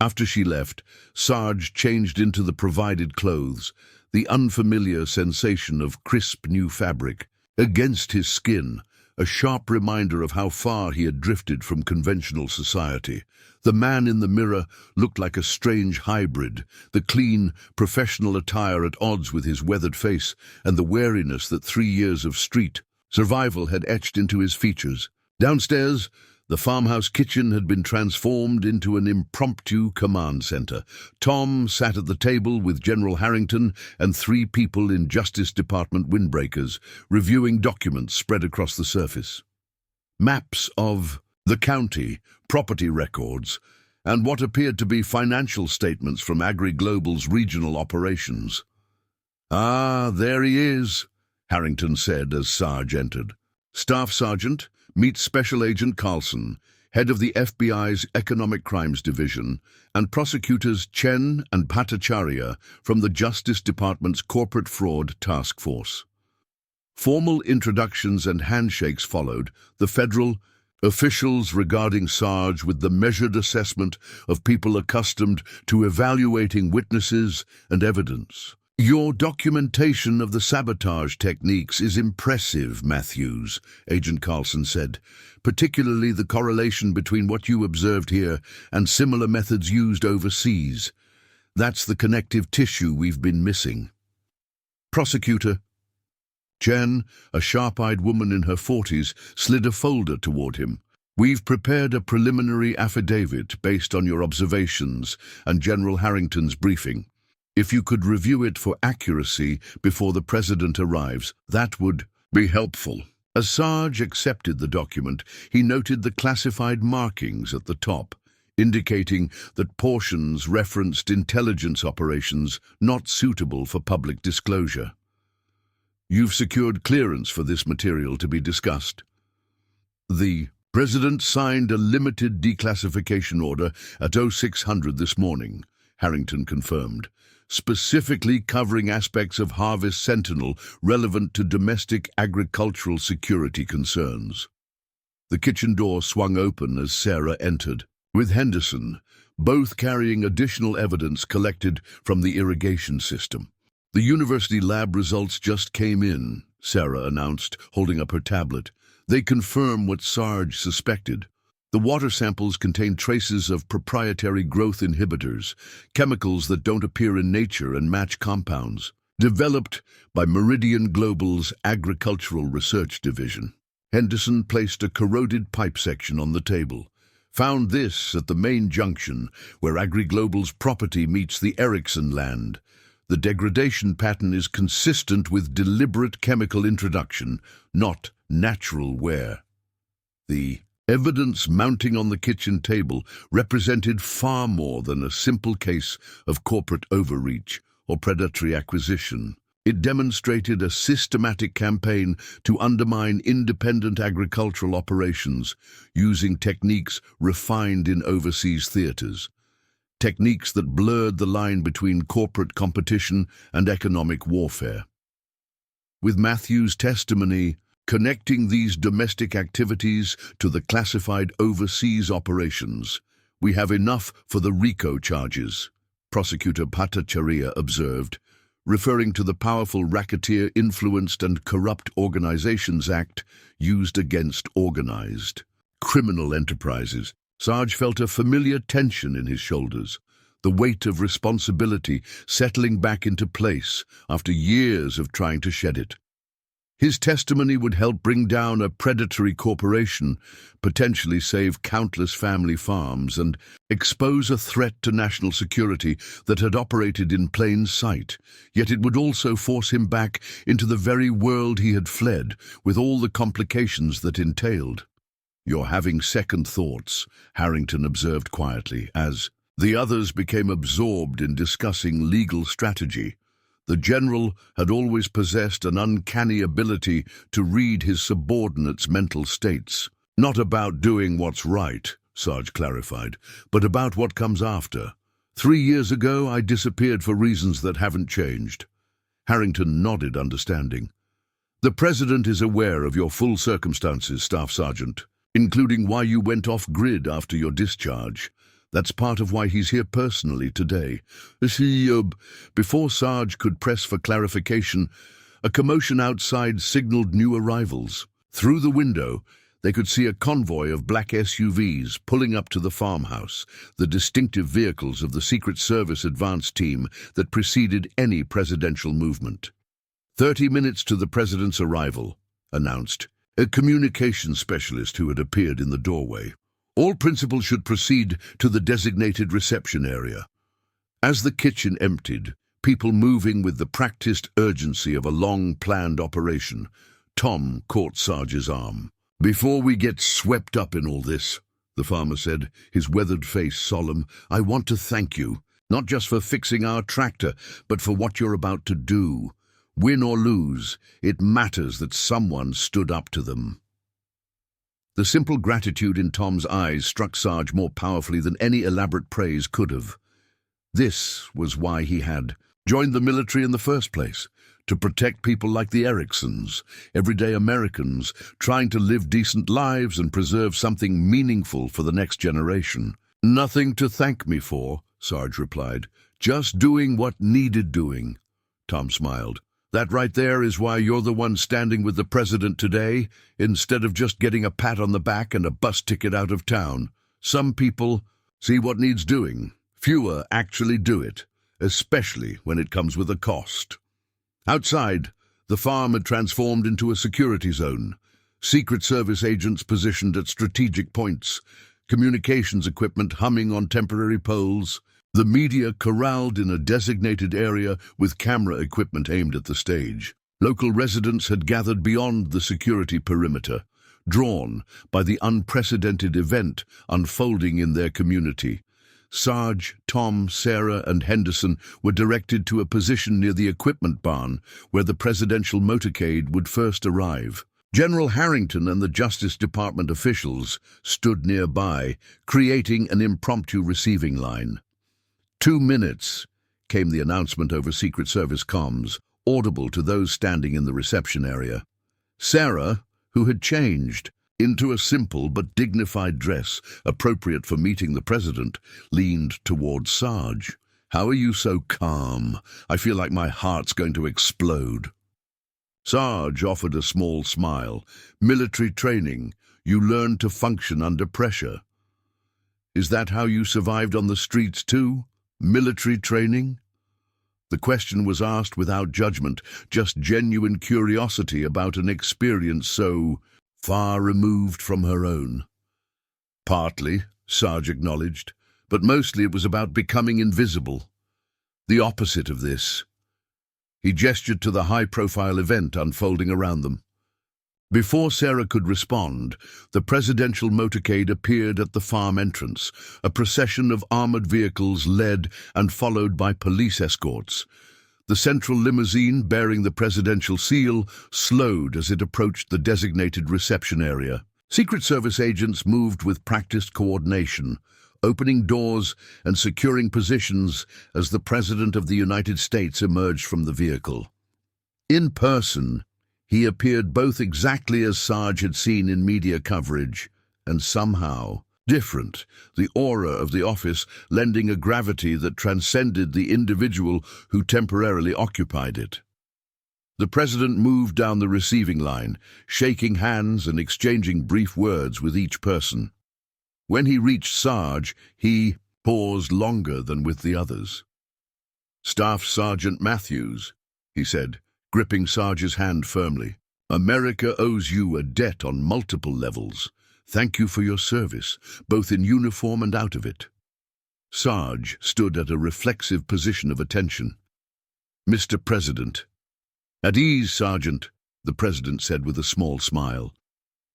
After she left, Sarge changed into the provided clothes, the unfamiliar sensation of crisp new fabric. Against his skin, a sharp reminder of how far he had drifted from conventional society. The man in the mirror looked like a strange hybrid, the clean, professional attire at odds with his weathered face and the wariness that 3 years of street survival had etched into his features. Downstairs, the farmhouse kitchen had been transformed into an impromptu command center. Tom sat at the table with General Harrington and 3 people in Justice Department windbreakers, reviewing documents spread across the surface. Maps of the county, property records, and what appeared to be financial statements from Agri-Global's regional operations. "Ah, there he is," Harrington said as Sarge entered. "Staff Sergeant, meet Special Agent Carlson, head of the FBI's Economic Crimes Division, and prosecutors Chen and Bhattacharya from the Justice Department's Corporate Fraud Task Force." Formal introductions and handshakes followed, the federal officials regarding Sarge with the measured assessment of people accustomed to evaluating witnesses and evidence. "Your documentation of the sabotage techniques is impressive, Matthews," Agent Carlson said, "particularly the correlation between what you observed here and similar methods used overseas. That's the connective tissue we've been missing." Prosecutor Chen, a sharp-eyed woman in her 40s, slid a folder toward him. "We've prepared a preliminary affidavit based on your observations and General Harrington's briefing. If you could review it for accuracy before the President arrives, that would be helpful." As Sarge accepted the document, he noted the classified markings at the top, indicating that portions referenced intelligence operations not suitable for public disclosure. "You've secured clearance for this material to be discussed." The President signed a limited declassification order at 0600 this morning, Harrington confirmed, specifically covering aspects of Harvest Sentinel relevant to domestic agricultural security concerns. The kitchen door swung open as Sarah entered, with Henderson, both carrying additional evidence collected from the irrigation system. "The university lab results just came in," Sarah announced, holding up her tablet. "They confirm what Sarge suspected. The water samples contain traces of proprietary growth inhibitors, chemicals that don't appear in nature and match compounds, developed by Meridian Global's Agricultural Research Division." Henderson placed a corroded pipe section on the table. "Found this at the main junction where Agri-Global's property meets the Erickson land. The degradation pattern is consistent with deliberate chemical introduction, not natural wear." The evidence mounting on the kitchen table represented far more than a simple case of corporate overreach or predatory acquisition. It demonstrated a systematic campaign to undermine independent agricultural operations using techniques refined in overseas theaters, techniques that blurred the line between corporate competition and economic warfare. With Matthew's testimony connecting these domestic activities to the classified overseas operations, we have enough for the RICO charges, Prosecutor Bhattacharya observed, referring to the powerful Racketeer-Influenced and Corrupt Organizations Act used against organized criminal enterprises. Sarge felt a familiar tension in his shoulders, the weight of responsibility settling back into place after years of trying to shed it. His testimony would help bring down a predatory corporation, potentially save countless family farms, and expose a threat to national security that had operated in plain sight. Yet it would also force him back into the very world he had fled, with all the complications that entailed. "You're having second thoughts," Harrington observed quietly, as the others became absorbed in discussing legal strategy. The general had always possessed an uncanny ability to read his subordinates' mental states. "Not about doing what's right," Sarge clarified, "but about what comes after. 3 years ago, I disappeared for reasons that haven't changed." Harrington nodded, understanding. "The President is aware of your full circumstances, Staff Sergeant, including why you went off-grid after your discharge. That's part of why he's here personally today." Before Sarge could press for clarification, a commotion outside signaled new arrivals. Through the window, they could see a convoy of black SUVs pulling up to the farmhouse, the distinctive vehicles of the Secret Service advance team that preceded any presidential movement. 30 minutes to the president's arrival," announced a communications specialist who had appeared in the doorway. "All principals should proceed to the designated reception area." As the kitchen emptied, people moving with the practiced urgency of a long-planned operation, Tom caught Sarge's arm. "Before we get swept up in all this," the farmer said, his weathered face solemn, "I want to thank you, not just for fixing our tractor, but for what you're about to do. Win or lose, it matters that someone stood up to them." The simple gratitude in Tom's eyes struck Sarge more powerfully than any elaborate praise could have. This was why he had joined the military in the first place, to protect people like the Ericksons, everyday Americans, trying to live decent lives and preserve something meaningful for the next generation. "Nothing to thank me for," Sarge replied. "Just doing what needed doing." Tom smiled. "That right there is why you're the one standing with the president today, instead of just getting a pat on the back and a bus ticket out of town. Some people see what needs doing. Fewer actually do it, especially when it comes with a cost." Outside, the farm had transformed into a security zone. Secret Service agents positioned at strategic points, communications equipment humming on temporary poles, the media corralled in a designated area with camera equipment aimed at the stage. Local residents had gathered beyond the security perimeter, drawn by the unprecedented event unfolding in their community. Sarge, Tom, Sarah, and Henderson were directed to a position near the equipment barn where the presidential motorcade would first arrive. General Harrington and the Justice Department officials stood nearby, creating an impromptu receiving line. 2 minutes, came the announcement over Secret Service comms, audible to those standing in the reception area. Sarah, who had changed into a simple but dignified dress appropriate for meeting the president, leaned towards Sarge. "How are you so calm? I feel like my heart's going to explode." Sarge offered a small smile. "Military training. You learn to function under pressure." "Is that how you survived on the streets too? Military training?" The question was asked without judgment, just genuine curiosity about an experience so far removed from her own. "Partly," Sarge acknowledged, "but mostly it was about becoming invisible. The opposite of this." He gestured to the high-profile event unfolding around them. Before Sarah could respond, the presidential motorcade appeared at the farm entrance, a procession of armored vehicles led and followed by police escorts. The central limousine bearing the presidential seal slowed as it approached the designated reception area. Secret Service agents moved with practiced coordination, opening doors and securing positions as the President of the United States emerged from the vehicle. In person, he appeared both exactly as Sarge had seen in media coverage, and somehow different, the aura of the office lending a gravity that transcended the individual who temporarily occupied it. The president moved down the receiving line, shaking hands and exchanging brief words with each person. When he reached Sarge, he paused longer than with the others. "Staff Sergeant Matthews," he said, gripping Sarge's hand firmly. "America owes you a debt on multiple levels. Thank you for your service, both in uniform and out of it." Sarge stood at a reflexive position of attention. "Mr. President." "At ease, Sergeant," the President said with a small smile.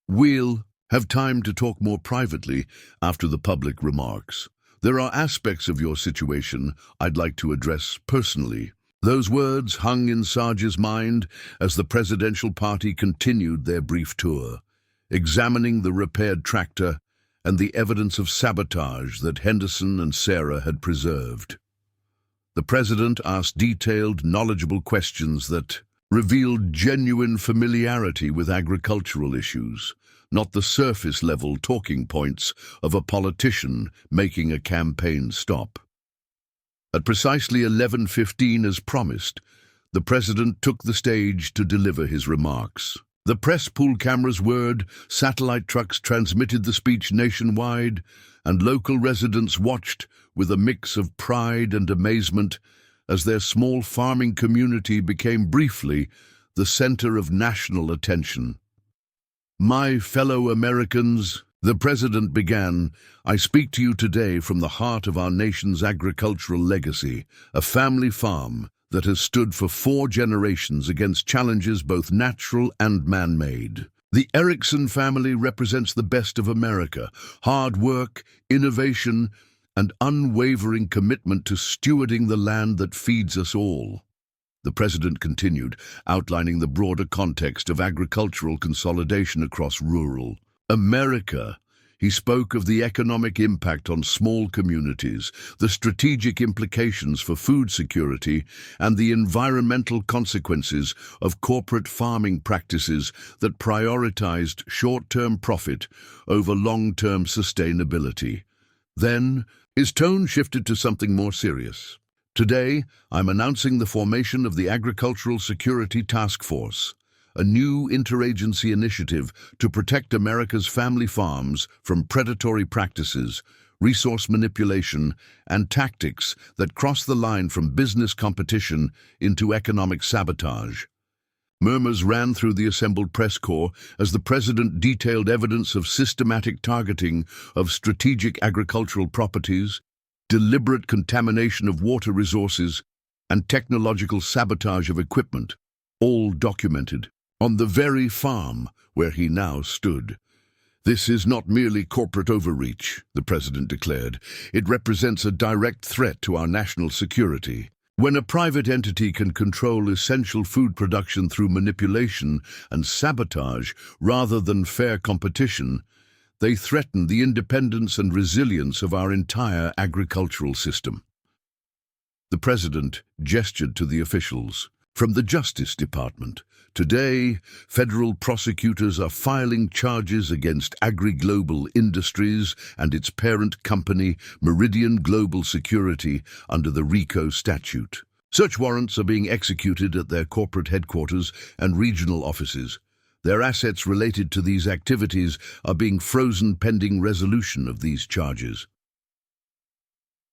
"We'll have time to talk more privately after the public remarks. There are aspects of your situation I'd like to address personally." Those words hung in Sarge's mind as the presidential party continued their brief tour, examining the repaired tractor and the evidence of sabotage that Henderson and Sarah had preserved. The president asked detailed, knowledgeable questions that revealed genuine familiarity with agricultural issues, not the surface-level talking points of a politician making a campaign stop. At precisely 11:15 as promised, the president took the stage to deliver his remarks. The press pool cameras whirred, satellite trucks transmitted the speech nationwide, and local residents watched with a mix of pride and amazement as their small farming community became briefly the center of national attention. "My fellow Americans," the president began, "I speak to you today from the heart of our nation's agricultural legacy, a family farm that has stood for 4 generations against challenges both natural and man-made. The Erickson family represents the best of America: hard work, innovation, and unwavering commitment to stewarding the land that feeds us all." The president continued, outlining the broader context of agricultural consolidation across rural America. He spoke of the economic impact on small communities, the strategic implications for food security, and the environmental consequences of corporate farming practices that prioritized short-term profit over long-term sustainability. Then, his tone shifted to something more serious. "Today, I'm announcing the formation of the Agricultural Security Task Force, a new interagency initiative to protect America's family farms from predatory practices, resource manipulation, and tactics that cross the line from business competition into economic sabotage." Murmurs ran through the assembled press corps as the president detailed evidence of systematic targeting of strategic agricultural properties, deliberate contamination of water resources, and technological sabotage of equipment, all documented on the very farm where he now stood. "This is not merely corporate overreach," the president declared. "It represents a direct threat to our national security. When a private entity can control essential food production through manipulation and sabotage rather than fair competition, they threaten the independence and resilience of our entire agricultural system." The president gestured to the officials. "From the Justice Department, today, federal prosecutors are filing charges against AgriGlobal Industries and its parent company, Meridian Global Security, under the RICO statute. Search warrants are being executed at their corporate headquarters and regional offices. Their assets related to these activities are being frozen pending resolution of these charges."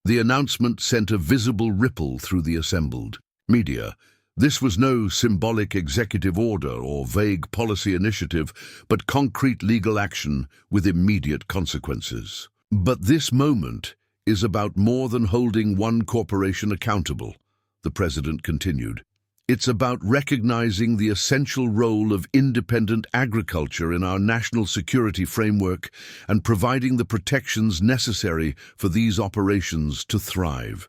The announcement sent a visible ripple through the assembled media. This was no symbolic executive order or vague policy initiative, but concrete legal action with immediate consequences. "But this moment is about more than holding one corporation accountable," the president continued. "It's about recognizing the essential role of independent agriculture in our national security framework and providing the protections necessary for these operations to thrive."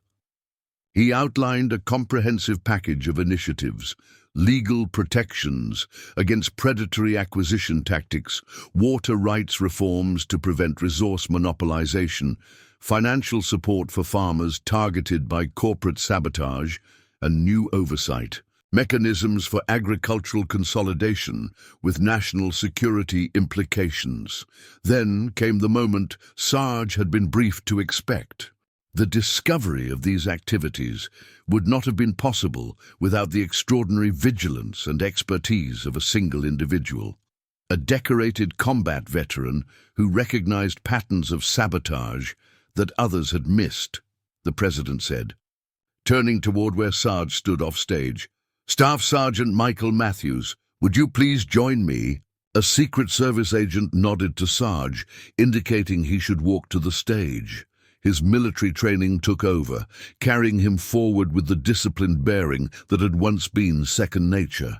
He outlined a comprehensive package of initiatives: legal protections against predatory acquisition tactics, water rights reforms to prevent resource monopolization, financial support for farmers targeted by corporate sabotage, and new oversight mechanisms for agricultural consolidation with national security implications. Then came the moment Sarge had been briefed to expect. The discovery of these activities would not have been possible without the extraordinary vigilance and expertise of a single individual, a decorated combat veteran who recognized patterns of sabotage that others had missed, the president said, turning toward where Sarge stood off stage. "Staff Sergeant Michael Matthews, would you please join me?" A Secret Service agent nodded to Sarge, indicating he should walk to the stage. His military training took over, carrying him forward with the disciplined bearing that had once been second nature.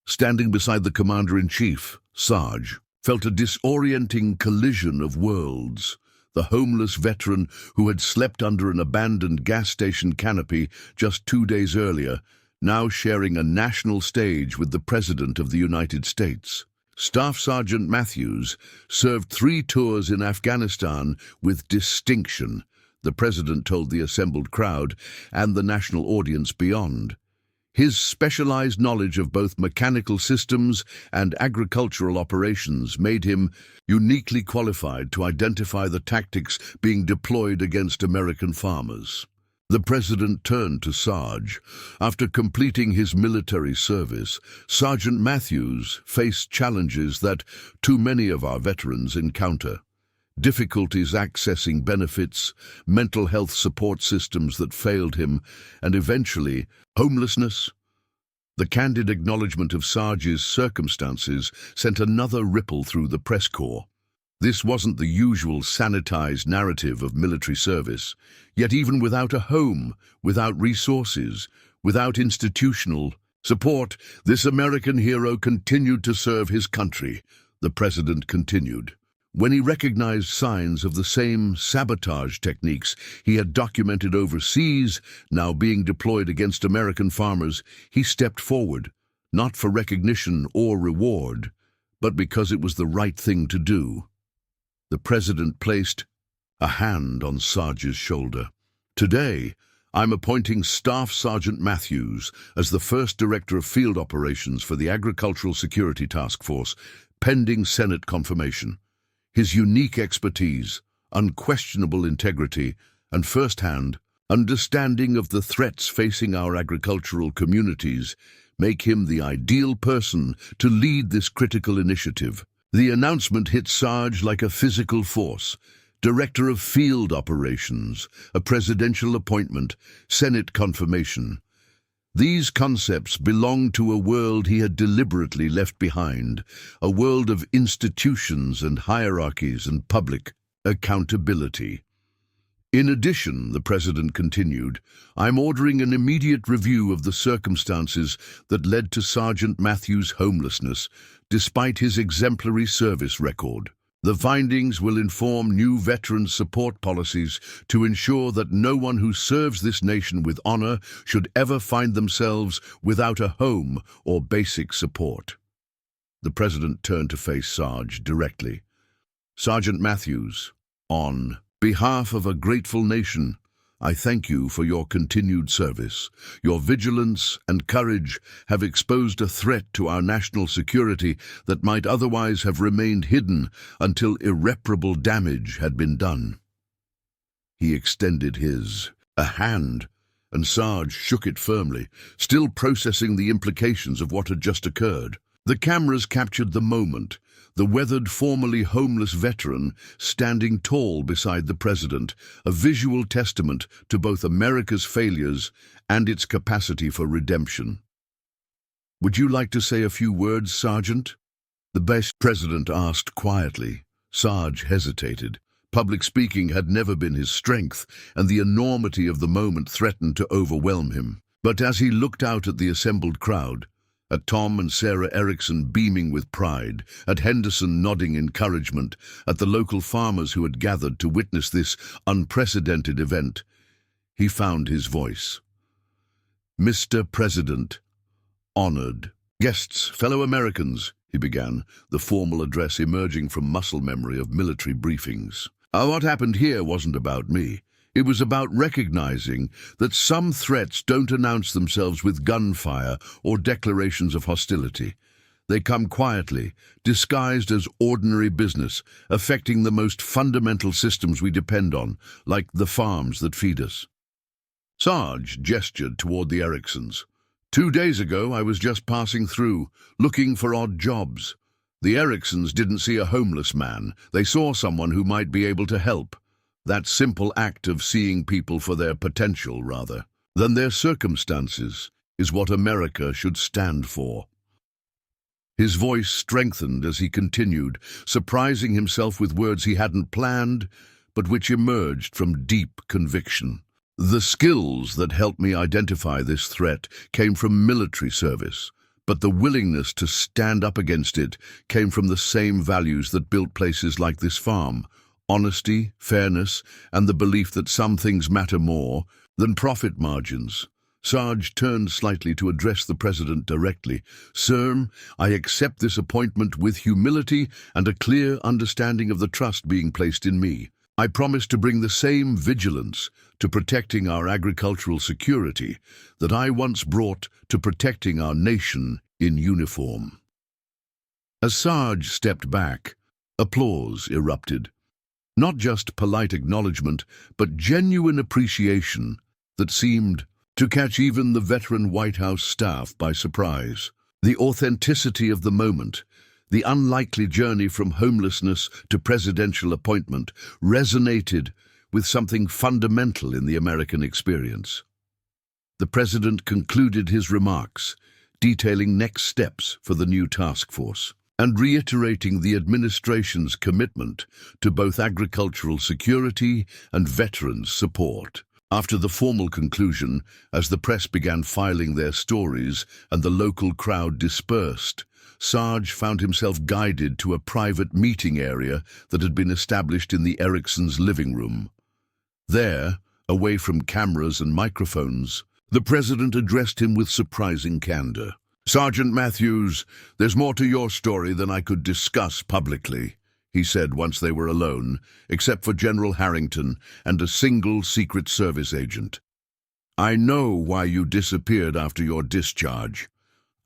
Standing beside the commander-in-chief, Sarge felt a disorienting collision of worlds. The homeless veteran who had slept under an abandoned gas station canopy just 2 days earlier, now sharing a national stage with the President of the United States. Staff Sergeant Matthews served 3 tours in Afghanistan with distinction, the President told the assembled crowd and the national audience beyond. His specialized knowledge of both mechanical systems and agricultural operations made him uniquely qualified to identify the tactics being deployed against American farmers. The president turned to Sarge. After completing his military service, Sergeant Matthews faced challenges that too many of our veterans encounter: difficulties accessing benefits, mental health support systems that failed him, and eventually, homelessness. The candid acknowledgement of Sarge's circumstances sent another ripple through the press corps. This wasn't the usual sanitized narrative of military service, yet even without a home, without resources, without institutional support, this American hero continued to serve his country, the president continued. When he recognized signs of the same sabotage techniques he had documented overseas now being deployed against American farmers, he stepped forward, not for recognition or reward, but because it was the right thing to do. The president placed a hand on Sarge's shoulder. "Today, I'm appointing Staff Sergeant Matthews as the first Director of Field Operations for the Agricultural Security Task Force, pending Senate confirmation. His unique expertise, unquestionable integrity, and first-hand understanding of the threats facing our agricultural communities make him the ideal person to lead this critical initiative." The announcement hit Sarge like a physical force. Director of Field Operations, a presidential appointment, Senate confirmation. These concepts belonged to a world he had deliberately left behind, a world of institutions and hierarchies and public accountability. "In addition," the president continued, "I'm ordering an immediate review of the circumstances that led to Sergeant Matthews' homelessness, despite his exemplary service record. The findings will inform new veteran support policies to ensure that no one who serves this nation with honor should ever find themselves without a home or basic support." The president turned to face Sarge directly. "Sergeant Matthews, on behalf of a grateful nation, I thank you for your continued service. Your vigilance and courage have exposed a threat to our national security that might otherwise have remained hidden until irreparable damage had been done." He extended a hand, and Sarge shook it firmly, still processing the implications of what had just occurred. The cameras captured the moment, the weathered, formerly homeless veteran standing tall beside the president, a visual testament to both America's failures and its capacity for redemption. "Would you like to say a few words, Sergeant?" the best president asked quietly. Sarge hesitated. Public speaking had never been his strength, and the enormity of the moment threatened to overwhelm him. But as he looked out at the assembled crowd, at Tom and Sarah Erickson beaming with pride, at Henderson nodding encouragement, at the local farmers who had gathered to witness this unprecedented event, He found his voice. "Mr. President, honored guests, fellow Americans," he began, the formal address emerging from muscle memory of military briefings. What happened here wasn't about me. It was about recognizing that some threats don't announce themselves with gunfire or declarations of hostility. They come quietly, disguised as ordinary business, affecting the most fundamental systems we depend on, like the farms that feed us. Sarge gestured toward the Ericssons. 2 days ago, I was just passing through, looking for odd jobs. The Ericssons didn't see a homeless man. They saw someone who might be able to help. That simple act of seeing people for their potential, rather than their circumstances, is what America should stand for. His voice strengthened as he continued, surprising himself with words he hadn't planned, but which emerged from deep conviction. The skills that helped me identify this threat came from military service, but the willingness to stand up against it came from the same values that built places like this farm: honesty, fairness, and the belief that some things matter more than profit margins. Sarge turned slightly to address the president directly. "Sir, I accept this appointment with humility and a clear understanding of the trust being placed in me. I promise to bring the same vigilance to protecting our agricultural security that I once brought to protecting our nation in uniform." As Sarge stepped back, applause erupted. Not just polite acknowledgement, but genuine appreciation that seemed to catch even the veteran White House staff by surprise. The authenticity of the moment, the unlikely journey from homelessness to presidential appointment, resonated with something fundamental in the American experience. The president concluded his remarks, detailing next steps for the new task force, and reiterating the administration's commitment to both agricultural security and veterans' support. After the formal conclusion, as the press began filing their stories and the local crowd dispersed, Sarge found himself guided to a private meeting area that had been established in the Ericssons' living room. There, away from cameras and microphones, the president addressed him with surprising candor. "Sergeant Matthews, there's more to your story than I could discuss publicly," he said once they were alone, except for General Harrington and a single Secret Service agent. "I know why you disappeared after your discharge.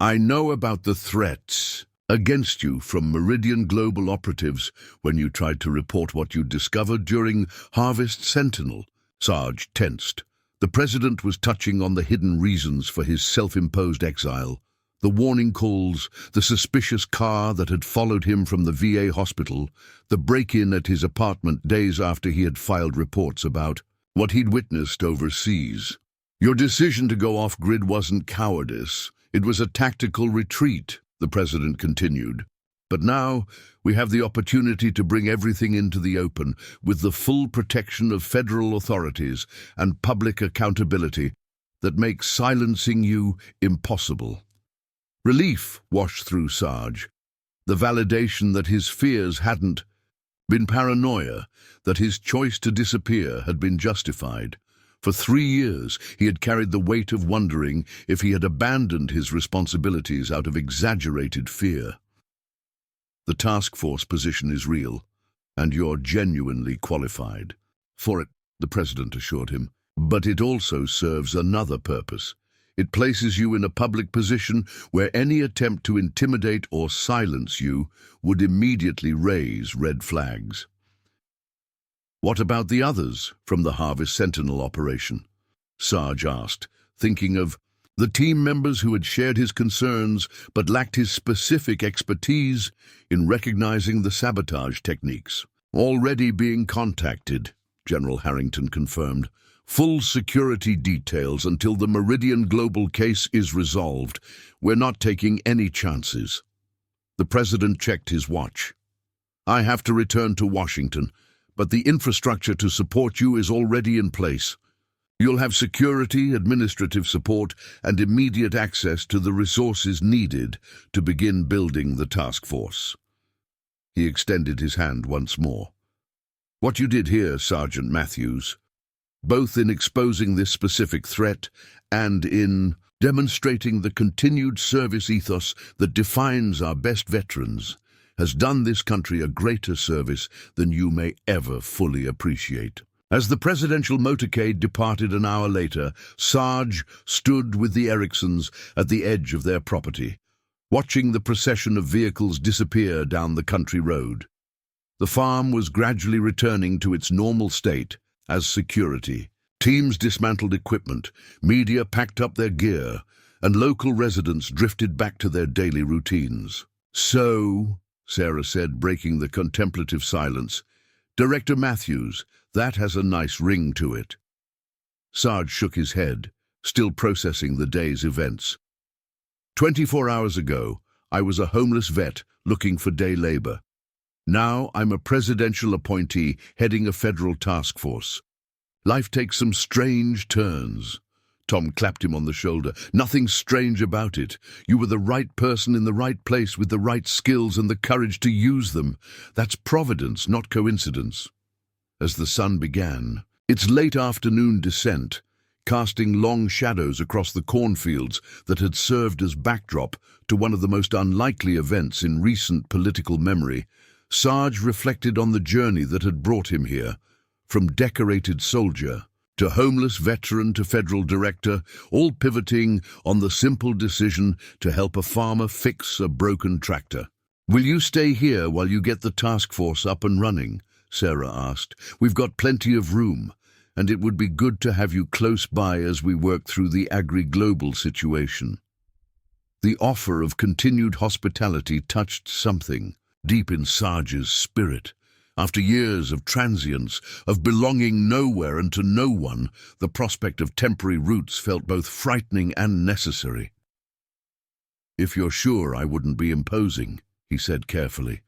I know about the threats against you from Meridian Global operatives when you tried to report what you discovered during Harvest Sentinel." Sarge tensed. The president was touching on the hidden reasons for his self-imposed exile. The warning calls, the suspicious car that had followed him from the VA hospital, the break-in at his apartment days after he had filed reports about what he'd witnessed overseas. "Your decision to go off-grid wasn't cowardice. It was a tactical retreat," the president continued. "But now we have the opportunity to bring everything into the open with the full protection of federal authorities and public accountability that makes silencing you impossible." Relief washed through Sarge, the validation that his fears hadn't been paranoia, that his choice to disappear had been justified. For 3 years, he had carried the weight of wondering if he had abandoned his responsibilities out of exaggerated fear. "The task force position is real, and you're genuinely qualified for it," the president assured him. "But it also serves another purpose. It places you in a public position where any attempt to intimidate or silence you would immediately raise red flags." "What about the others from the Harvest Sentinel operation?" Sarge asked, thinking of the team members who had shared his concerns but lacked his specific expertise in recognizing the sabotage techniques. "Already being contacted," General Harrington confirmed. "Full security details until the Meridian Global case is resolved. We're not taking any chances." The president checked his watch. "I have to return to Washington, but the infrastructure to support you is already in place. You'll have security, administrative support, and immediate access to the resources needed to begin building the task force." He extended his hand once more. "What you did here, Sergeant Matthews, both in exposing this specific threat and in demonstrating the continued service ethos that defines our best veterans, has done this country a greater service than you may ever fully appreciate. As the presidential motorcade departed an hour later, Sarge stood with the Ericksons at the edge of their property, watching the procession of vehicles disappear down the country road. The farm was gradually returning to its normal state as security. Teams dismantled equipment, media packed up their gear, and local residents drifted back to their daily routines. "So," Sarah said, breaking the contemplative silence, "Director Matthews, that has a nice ring to it." Sarge shook his head, still processing the day's events. 24 hours ago, I was a homeless vet looking for day labor. Now I'm a presidential appointee heading a federal task force. Life takes some strange turns. Tom clapped him on the shoulder. "Nothing strange about it. You were the right person in the right place with the right skills and the courage to use them. That's providence, not coincidence." As the sun began, its late afternoon descent, casting long shadows across the cornfields that had served as backdrop to one of the most unlikely events in recent political memory, Sarge reflected on the journey that had brought him here. From decorated soldier to homeless veteran to federal director, all pivoting on the simple decision to help a farmer fix a broken tractor. "Will you stay here while you get the task force up and running?" Sarah asked. "We've got plenty of room, and it would be good to have you close by as we work through the agri-global situation." The offer of continued hospitality touched something deep in Sarge's spirit. After years of transience, of belonging nowhere and to no one, the prospect of temporary roots felt both frightening and necessary. "If you're sure I wouldn't be imposing," he said carefully.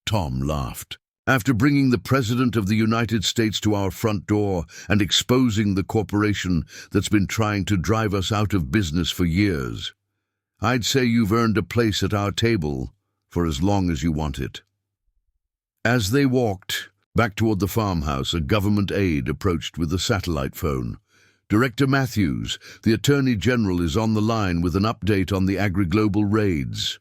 Tom laughed. "After bringing the President of the United States to our front door and exposing the corporation that's been trying to drive us out of business for years, I'd say you've earned a place at our table for as long as you want it." As they walked back toward the farmhouse, a government aide approached with a satellite phone. "Director Matthews, the Attorney General is on the line with an update on the agri-global raids."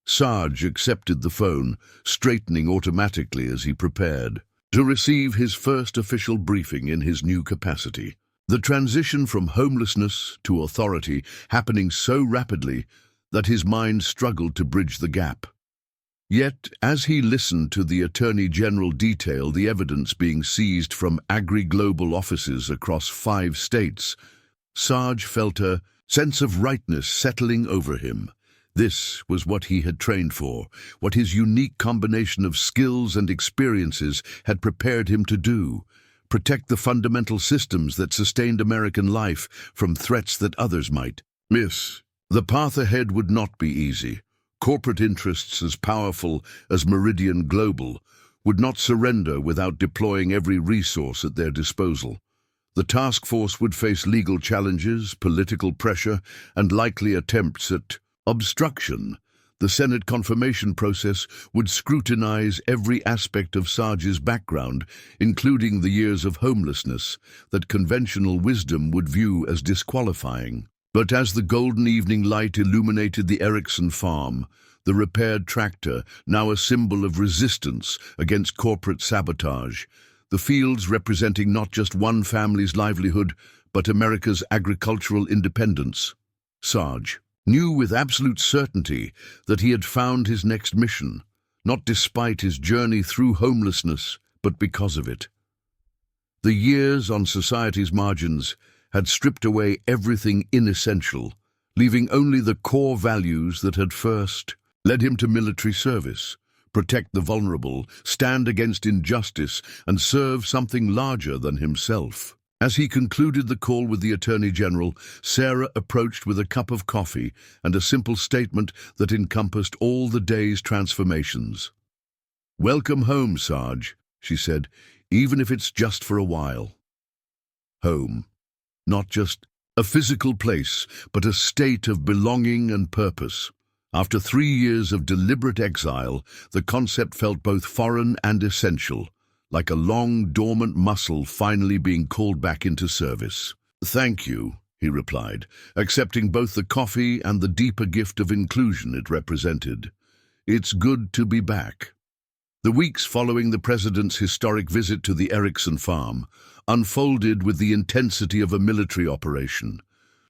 Sarge accepted the phone, straightening automatically as he prepared to receive his first official briefing in his new capacity. The transition from homelessness to authority happening so rapidly that his mind struggled to bridge the gap. Yet, as he listened to the Attorney General detail the evidence being seized from agri-global offices across 5 states, Sarge felt a sense of rightness settling over him. This was what he had trained for, what his unique combination of skills and experiences had prepared him to do: protect the fundamental systems that sustained American life from threats that others might miss. The path ahead would not be easy. Corporate interests as powerful as Meridian Global would not surrender without deploying every resource at their disposal. The task force would face legal challenges, political pressure, and likely attempts at obstruction. The Senate confirmation process would scrutinize every aspect of Sarge's background, including the years of homelessness that conventional wisdom would view as disqualifying. But as the golden evening light illuminated the Erickson farm, the repaired tractor, now a symbol of resistance against corporate sabotage, the fields representing not just one family's livelihood, but America's agricultural independence, Sarge knew with absolute certainty that he had found his next mission, not despite his journey through homelessness, but because of it. The years on society's margins had stripped away everything inessential, leaving only the core values that had first led him to military service: protect the vulnerable, stand against injustice, and serve something larger than himself. As he concluded the call with the Attorney General, Sarah approached with a cup of coffee and a simple statement that encompassed all the day's transformations. "Welcome home, Sarge," she said, "even if it's just for a while." Home. Not just a physical place, but a state of belonging and purpose. After 3 years of deliberate exile, the concept felt both foreign and essential, like a long, dormant muscle finally being called back into service. "Thank you," he replied, accepting both the coffee and the deeper gift of inclusion it represented. "It's good to be back." The weeks following the president's historic visit to the Erickson farm unfolded with the intensity of a military operation.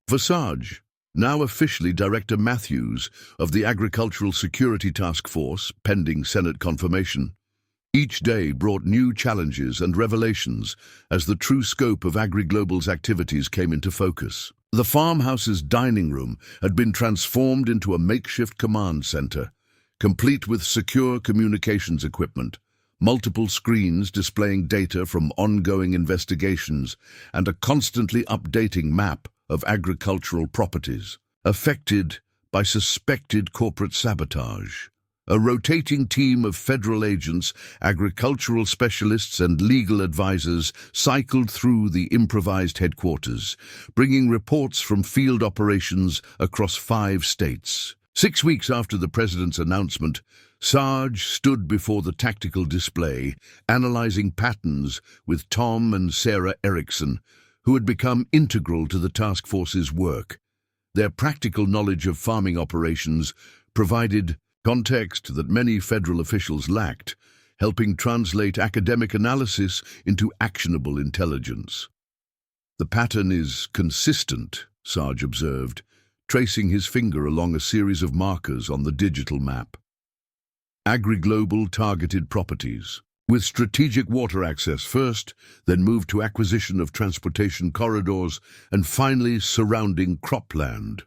For Sarge, now officially Director Matthews of the Agricultural Security Task Force, pending Senate confirmation, each day brought new challenges and revelations as the true scope of AgriGlobal's activities came into focus. The farmhouse's dining room had been transformed into a makeshift command center, complete with secure communications equipment, multiple screens displaying data from ongoing investigations, and a constantly updating map of agricultural properties affected by suspected corporate sabotage. A rotating team of federal agents, agricultural specialists, and legal advisors cycled through the improvised headquarters, bringing reports from field operations across 5 states. 6 weeks after the president's announcement, Sarge stood before the tactical display, analyzing patterns with Tom and Sarah Erickson, who had become integral to the task force's work. Their practical knowledge of farming operations provided context that many federal officials lacked, helping translate academic analysis into actionable intelligence. "The pattern is consistent," Sarge observed, tracing his finger along a series of markers on the digital map. AgriGlobal targeted properties, with strategic water access first, then moved to acquisition of transportation corridors, and finally surrounding cropland.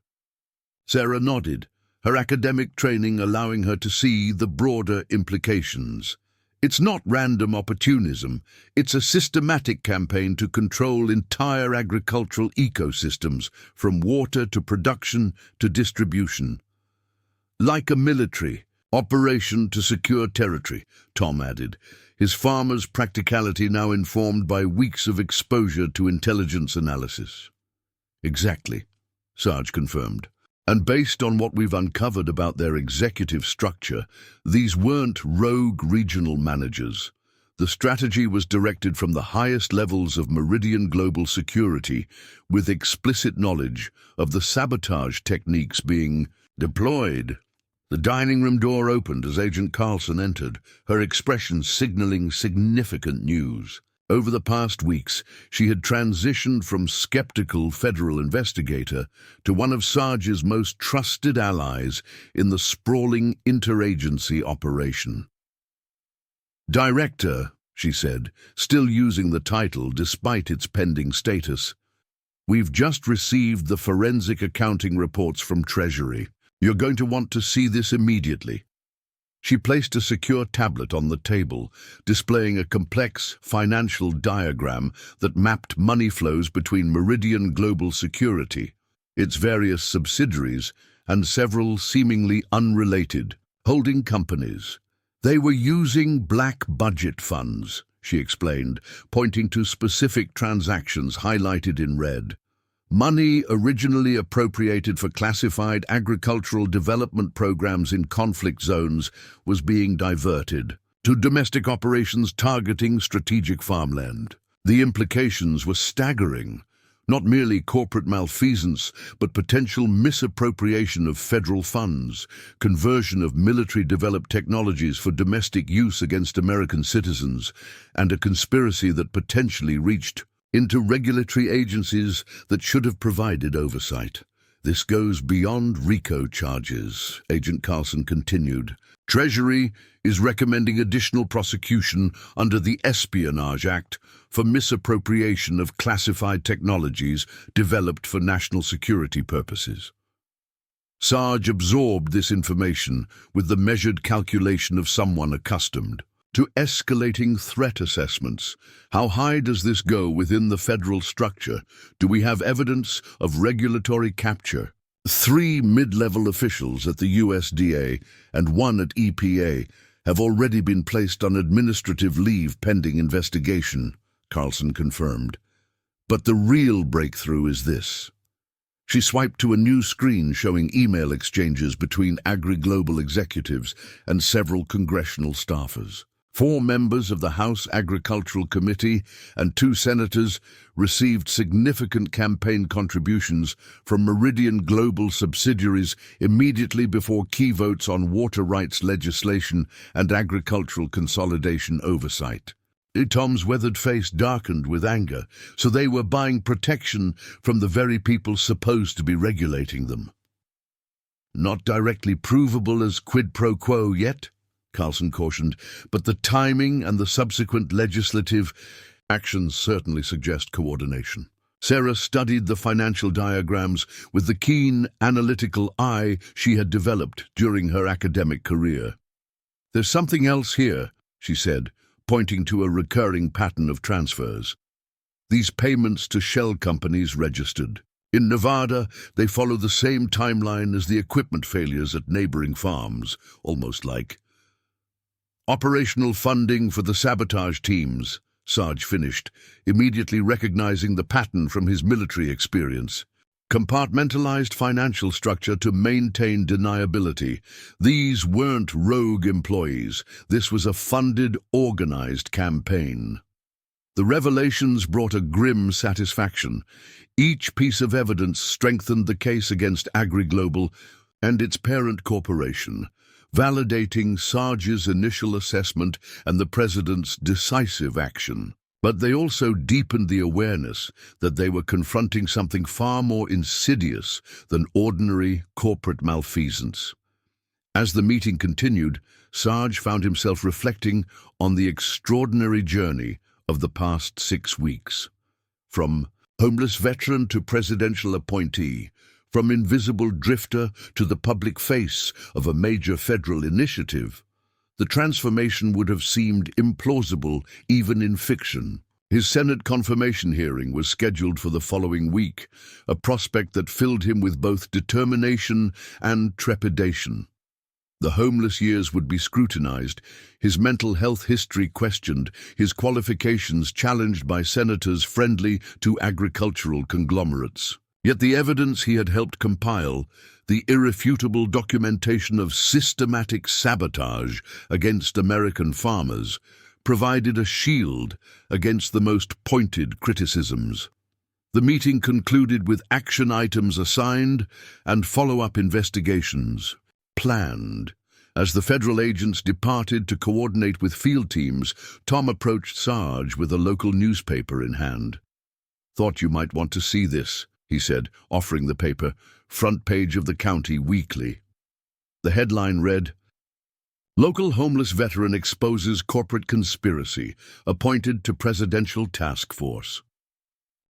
Sarah nodded, her academic training allowing her to see the broader implications. "It's not random opportunism, it's a systematic campaign to control entire agricultural ecosystems, from water to production to distribution. Like a military operation to secure territory," Tom added, his farmer's practicality now informed by weeks of exposure to intelligence analysis. "Exactly," Sarge confirmed. "And based on what we've uncovered about their executive structure, these weren't rogue regional managers. The strategy was directed from the highest levels of Meridian global security, with explicit knowledge of the sabotage techniques being deployed." The dining room door opened as Agent Carlson entered, her expression signaling significant news. Over the past weeks, she had transitioned from skeptical federal investigator to one of Sarge's most trusted allies in the sprawling interagency operation. "Director," she said, still using the title despite its pending status, "we've just received the forensic accounting reports from Treasury. You're going to want to see this immediately." She placed a secure tablet on the table, displaying a complex financial diagram that mapped money flows between Meridian Global Security, its various subsidiaries, and several seemingly unrelated holding companies. "They were using black budget funds," she explained, pointing to specific transactions highlighted in red. "Money originally appropriated for classified agricultural development programs in conflict zones was being diverted to domestic operations targeting strategic farmland. The implications were staggering. Not merely corporate malfeasance, but potential misappropriation of federal funds, conversion of military-developed technologies for domestic use against American citizens, and a conspiracy that potentially reached into regulatory agencies that should have provided oversight. This goes beyond RICO charges," Agent Carlson continued. "Treasury is recommending additional prosecution under the Espionage Act for misappropriation of classified technologies developed for national security purposes." Sarge absorbed this information with the measured calculation of someone accustomed to escalating threat assessments. How high does this go within the federal structure? Do we have evidence of regulatory capture? 3 mid-level officials at the USDA and 1 at EPA have already been placed on administrative leave pending investigation, Carlson confirmed. But the real breakthrough is this. She swiped to a new screen showing email exchanges between AgriGlobal executives and several congressional staffers. 4 members of the House Agricultural Committee and 2 senators received significant campaign contributions from Meridian Global subsidiaries immediately before key votes on water rights legislation and agricultural consolidation oversight. Tom's weathered face darkened with anger, so they were buying protection from the very people supposed to be regulating them. Not directly provable as quid pro quo yet, Carlson cautioned, but the timing and the subsequent legislative actions certainly suggest coordination. Sarah studied the financial diagrams with the keen, analytical eye she had developed during her academic career. "There's something else here," she said, pointing to a recurring pattern of transfers. "These payments to shell companies registered. In Nevada, they follow the same timeline as the equipment failures at neighboring farms, almost like operational funding for the sabotage teams," Sarge finished, immediately recognizing the pattern from his military experience. Compartmentalized financial structure to maintain deniability. These weren't rogue employees. This was a funded, organized campaign. The revelations brought a grim satisfaction. Each piece of evidence strengthened the case against AgriGlobal and its parent corporation, validating Sarge's initial assessment and the president's decisive action. But they also deepened the awareness that they were confronting something far more insidious than ordinary corporate malfeasance. As the meeting continued, Sarge found himself reflecting on the extraordinary journey of the past 6 weeks. From homeless veteran to presidential appointee, from invisible drifter to the public face of a major federal initiative, the transformation would have seemed implausible even in fiction. His Senate confirmation hearing was scheduled for the following week, a prospect that filled him with both determination and trepidation. The homeless years would be scrutinized, his mental health history questioned, his qualifications challenged by senators friendly to agricultural conglomerates. Yet the evidence he had helped compile, the irrefutable documentation of systematic sabotage against American farmers, provided a shield against the most pointed criticisms. The meeting concluded with action items assigned and follow-up investigations planned. As the federal agents departed to coordinate with field teams, Tom approached Sarge with a local newspaper in hand. "Thought you might want to see this," he said, offering the paper, front page of the County Weekly. The headline read, "Local homeless veteran exposes corporate conspiracy, appointed to presidential task force."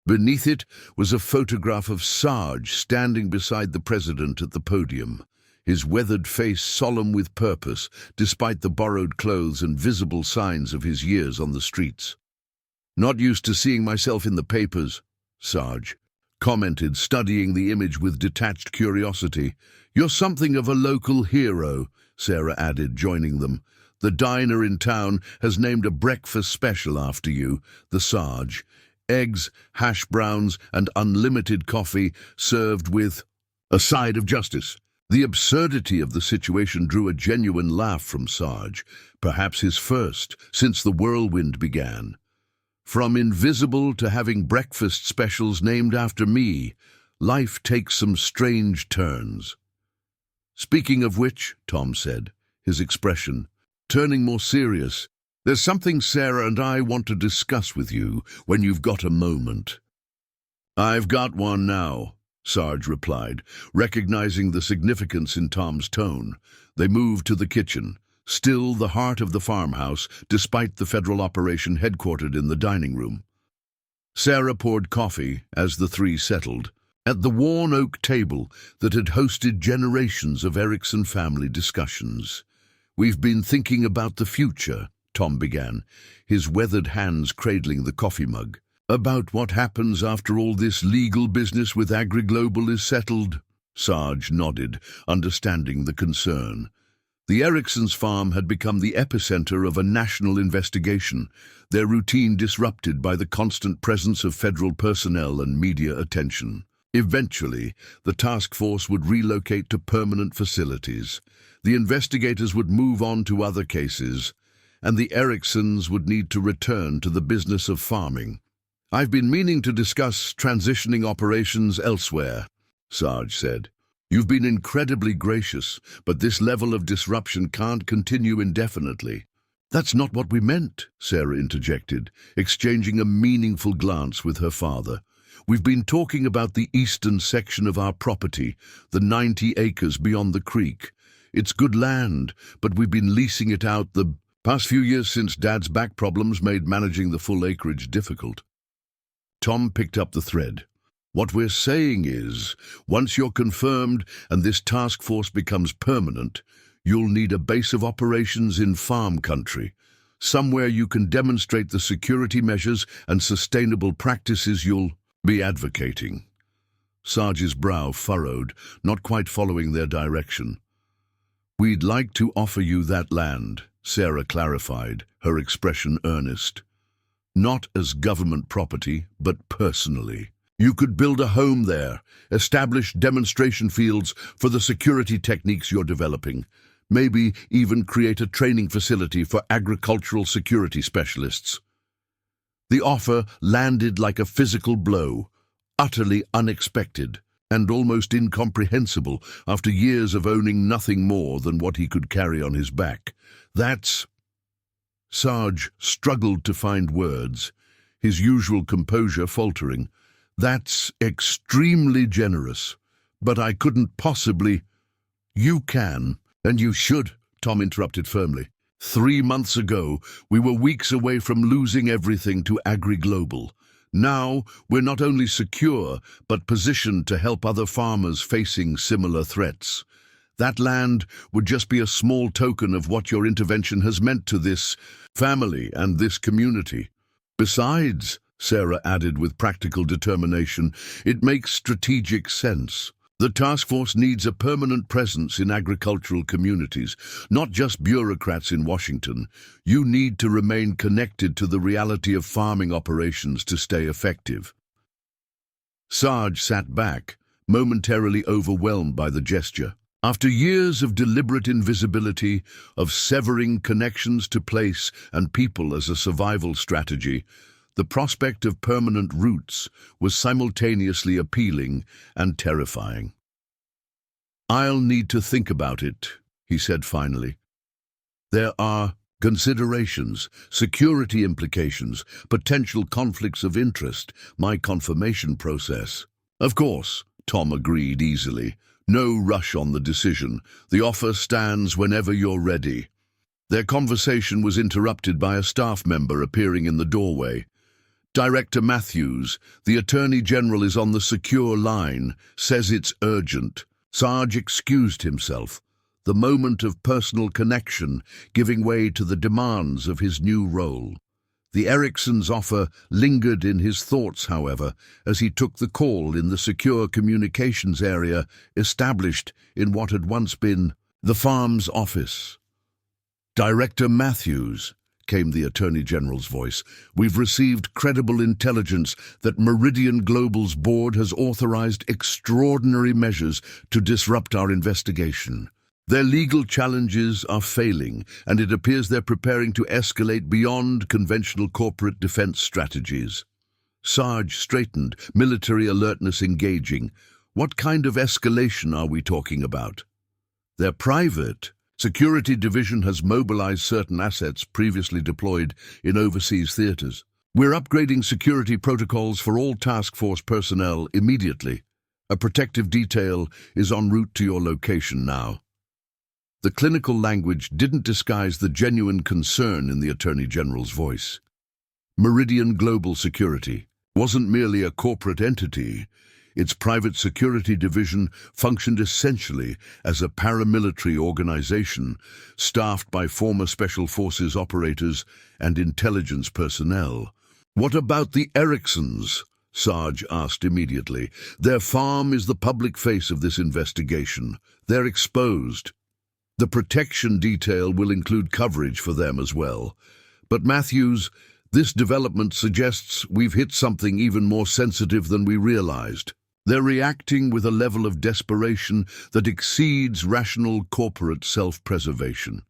Beneath it was a photograph of Sarge standing beside the president at the podium, his weathered face solemn with purpose, despite the borrowed clothes and visible signs of his years on the streets. "Not used to seeing myself in the papers," Sarge commented, studying the image with detached curiosity. "You're something of a local hero," Sarah added, joining them. "The diner in town has named a breakfast special after you, the Sarge. Eggs, hash browns, and unlimited coffee served with a side of justice." The absurdity of the situation drew a genuine laugh from Sarge, perhaps his first since the whirlwind began. "From invisible to having breakfast specials named after me, life takes some strange turns." "Speaking of which," Tom said, his expression turning more serious, "there's something Sarah and I want to discuss with you when you've got a moment." "I've got one now," Sarge replied, recognizing the significance in Tom's tone. They moved to the kitchen, still the heart of the farmhouse, despite the federal operation headquartered in the dining room. Sarah poured coffee as the three settled, at the worn oak table that had hosted generations of Erickson family discussions. "We've been thinking about the future," Tom began, his weathered hands cradling the coffee mug. "About what happens after all this legal business with AgriGlobal is settled." Sarge nodded, understanding the concern. The Ericksons' farm had become the epicenter of a national investigation, their routine disrupted by the constant presence of federal personnel and media attention. Eventually, the task force would relocate to permanent facilities. The investigators would move on to other cases, and the Ericssons would need to return to the business of farming. "I've been meaning to discuss transitioning operations elsewhere," Sarge said. "You've been incredibly gracious, but this level of disruption can't continue indefinitely." "That's not what we meant," Sarah interjected, exchanging a meaningful glance with her father. "We've been talking about the eastern section of our property, the 90 acres beyond the creek. It's good land, but we've been leasing it out the past few years since Dad's back problems made managing the full acreage difficult." Tom picked up the thread. "What we're saying is, once you're confirmed and this task force becomes permanent, you'll need a base of operations in farm country, somewhere you can demonstrate the security measures and sustainable practices you'll be advocating." Sarge's brow furrowed, not quite following their direction. "We'd like to offer you that land," Sarah clarified, her expression earnest. "Not as government property, but personally. You could build a home there, establish demonstration fields for the security techniques you're developing, maybe even create a training facility for agricultural security specialists." The offer landed like a physical blow, utterly unexpected and almost incomprehensible after years of owning nothing more than what he could carry on his back. "That's—" Sarge struggled to find words, his usual composure faltering. "That's extremely generous, but I couldn't possibly—" "You can, and you should," Tom interrupted firmly. 3 months ago, we were weeks away from losing everything to AgriGlobal. Now, we're not only secure, but positioned to help other farmers facing similar threats. That land would just be a small token of what your intervention has meant to this family and this community. Besides," Sarah added with practical determination, "it makes strategic sense. The task force needs a permanent presence in agricultural communities, not just bureaucrats in Washington. You need to remain connected to the reality of farming operations to stay effective." Sarge sat back, momentarily overwhelmed by the gesture. After years of deliberate invisibility, of severing connections to place and people as a survival strategy, the prospect of permanent roots was simultaneously appealing and terrifying. "I'll need to think about it," he said finally. "There are considerations, security implications, potential conflicts of interest, my confirmation process." "Of course," Tom agreed easily. "No rush on the decision. The offer stands whenever you're ready." Their conversation was interrupted by a staff member appearing in the doorway. "Director Matthews, the Attorney General is on the secure line, says it's urgent." Sarge excused himself, the moment of personal connection giving way to the demands of his new role. The Ericssons' offer lingered in his thoughts, however, as he took the call in the secure communications area established in what had once been the farm's office. "Director Matthews," came the Attorney General's voice, "we've received credible intelligence that Meridian Global's board has authorized extraordinary measures to disrupt our investigation. Their legal challenges are failing, and it appears they're preparing to escalate beyond conventional corporate defense strategies." Sarge straightened, military alertness engaging. "What kind of escalation are we talking about?" "They're private. Security Division has mobilized certain assets previously deployed in overseas theaters. We're upgrading security protocols for all task force personnel immediately. A protective detail is en route to your location now." The clinical language didn't disguise the genuine concern in the Attorney General's voice. Meridian Global Security wasn't merely a corporate entity. Its private security division functioned essentially as a paramilitary organization, staffed by former Special Forces operators and intelligence personnel. "What about the Ericssons?" Sarge asked immediately. "Their farm is the public face of this investigation. They're exposed. The protection detail will include coverage for them as well. But Matthews, this development suggests we've hit something even more sensitive than we realized. They're reacting with a level of desperation that exceeds rational corporate self-preservation.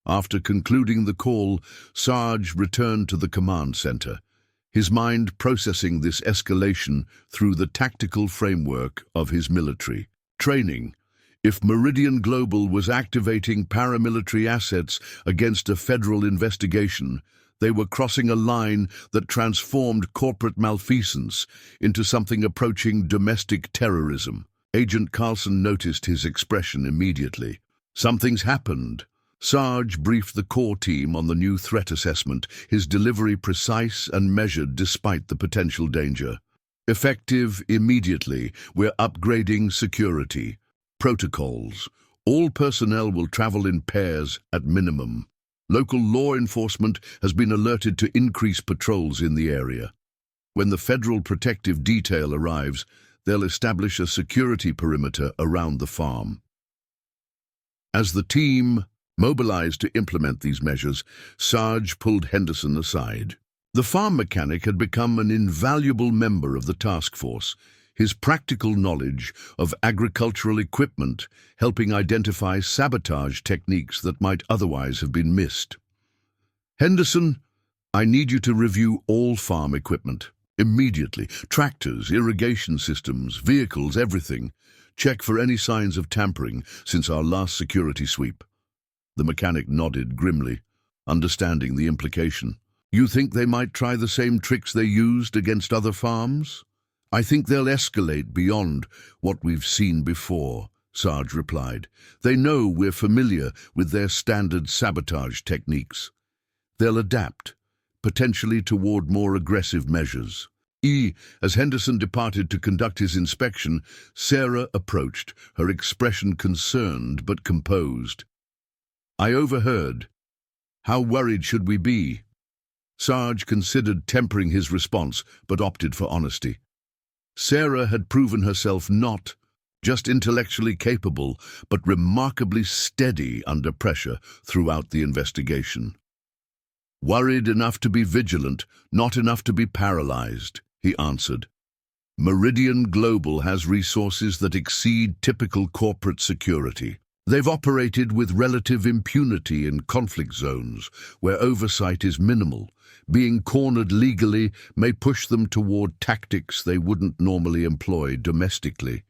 After concluding the call, Sarge returned to the command center, his mind processing this escalation through the tactical framework of his military training. If Meridian Global was activating paramilitary assets against a federal investigation, they were crossing a line that transformed corporate malfeasance into something approaching domestic terrorism. Agent Carlson noticed his expression immediately. Something's happened. Sarge briefed the core team on the new threat assessment, his delivery precise and measured despite the potential danger. Effective immediately. We're upgrading security. Protocols. All personnel will travel in pairs at minimum. Local law enforcement has been alerted to increase patrols in the area. When the federal protective detail arrives, they'll establish a security perimeter around the farm. As the team mobilized to implement these measures, Sarge pulled Henderson aside. The farm mechanic had become an invaluable member of the task force, his practical knowledge of agricultural equipment helping identify sabotage techniques that might otherwise have been missed. Henderson, I need you to review all farm equipment. Immediately. Tractors, irrigation systems, vehicles, everything. Check for any signs of tampering since our last security sweep. The mechanic nodded grimly, understanding the implication. You think they might try the same tricks they used against other farms? I think they'll escalate beyond what we've seen before, Sarge replied. They know we're familiar with their standard sabotage techniques. They'll adapt, potentially toward more aggressive measures. As Henderson departed to conduct his inspection, Sarah approached, her expression concerned but composed. I overheard. How worried should we be? Sarge considered tempering his response, but opted for honesty. Sarah had proven herself not just intellectually capable, but remarkably steady under pressure throughout the investigation. Worried enough to be vigilant, not enough to be paralyzed, he answered. Meridian Global has resources that exceed typical corporate security. They've operated with relative impunity in conflict zones where oversight is minimal. Being cornered legally may push them toward tactics they wouldn't normally employ domestically.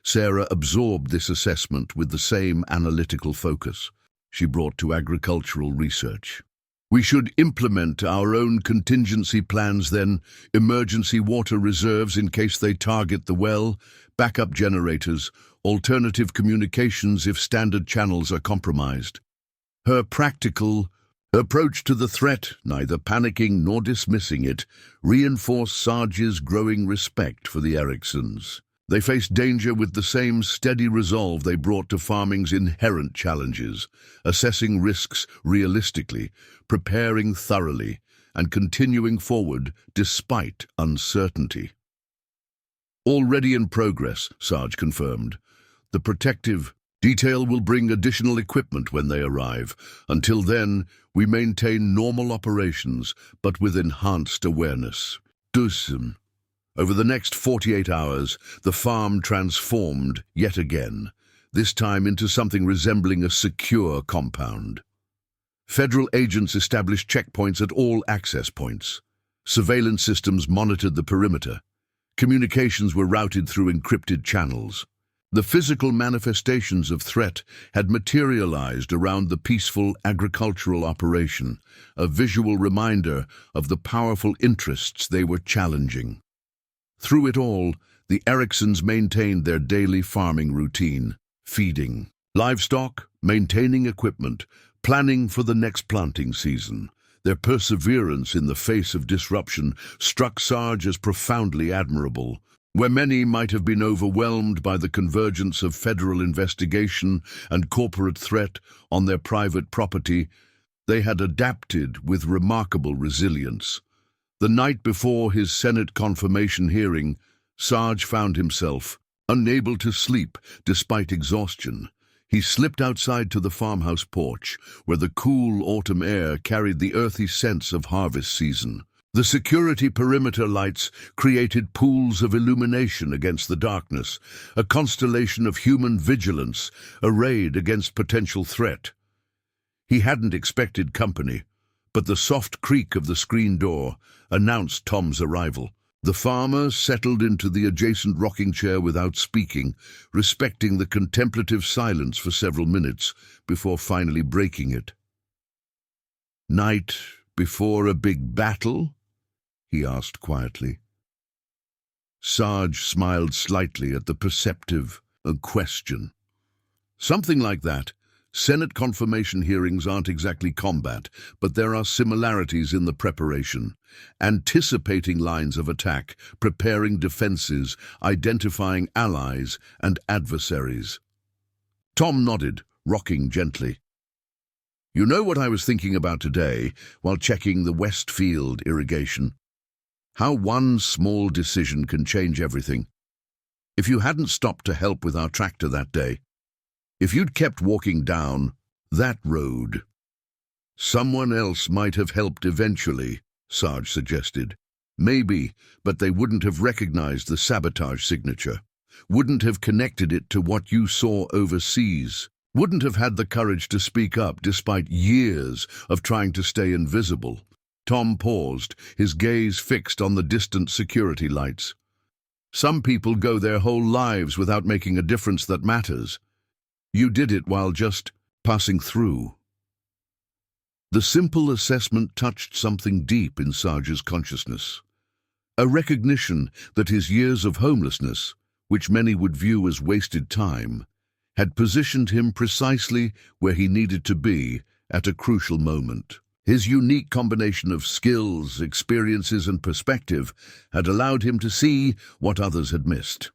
Sarah absorbed this assessment with the same analytical focus she brought to agricultural research. We should implement our own contingency plans then, emergency water reserves in case they target the well, backup generators, alternative communications if standard channels are compromised. Her practical approach to the threat, neither panicking nor dismissing it, reinforced Sarge's growing respect for the Ericksons. They faced danger with the same steady resolve they brought to farming's inherent challenges, assessing risks realistically, preparing thoroughly, and continuing forward despite uncertainty. Already in progress, Sarge confirmed. The protective detail will bring additional equipment when they arrive. Until then, we maintain normal operations, but with enhanced awareness. Over the next 48 hours, the farm transformed yet again, this time into something resembling a secure compound. Federal agents established checkpoints at all access points. Surveillance systems monitored the perimeter. Communications were routed through encrypted channels. The physical manifestations of threat had materialized around the peaceful agricultural operation, a visual reminder of the powerful interests they were challenging. Through it all, the Ericksons maintained their daily farming routine, feeding livestock, maintaining equipment, planning for the next planting season. Their perseverance in the face of disruption struck Sarge as profoundly admirable. Where many might have been overwhelmed by the convergence of federal investigation and corporate threat on their private property, they had adapted with remarkable resilience. The night before his Senate confirmation hearing, Sarge found himself unable to sleep despite exhaustion. He slipped outside to the farmhouse porch, where the cool autumn air carried the earthy sense of harvest season. The security perimeter lights created pools of illumination against the darkness, a constellation of human vigilance arrayed against potential threat. He hadn't expected company, but the soft creak of the screen door announced Tom's arrival. The farmer settled into the adjacent rocking chair without speaking, respecting the contemplative silence for several minutes before finally breaking it. "Night before a big battle?" he asked quietly. Sarge smiled slightly at the perceptive question. "Something like that. Senate confirmation hearings aren't exactly combat, but there are similarities in the preparation. Anticipating lines of attack, preparing defenses, identifying allies and adversaries." Tom nodded, rocking gently. "You know what I was thinking about today while checking the Westfield irrigation? How one small decision can change everything. If you hadn't stopped to help with our tractor that day, if you'd kept walking down that road, someone else might have helped eventually," Sarge suggested. "Maybe, but they wouldn't have recognized the sabotage signature, wouldn't have connected it to what you saw overseas, wouldn't have had the courage to speak up despite years of trying to stay invisible." Tom paused, his gaze fixed on the distant security lights. "Some people go their whole lives without making a difference that matters. You did it while just passing through." The simple assessment touched something deep in Sarge's consciousness. A recognition that his years of homelessness, which many would view as wasted time, had positioned him precisely where he needed to be at a crucial moment. His unique combination of skills, experiences, and perspective had allowed him to see what others had missed.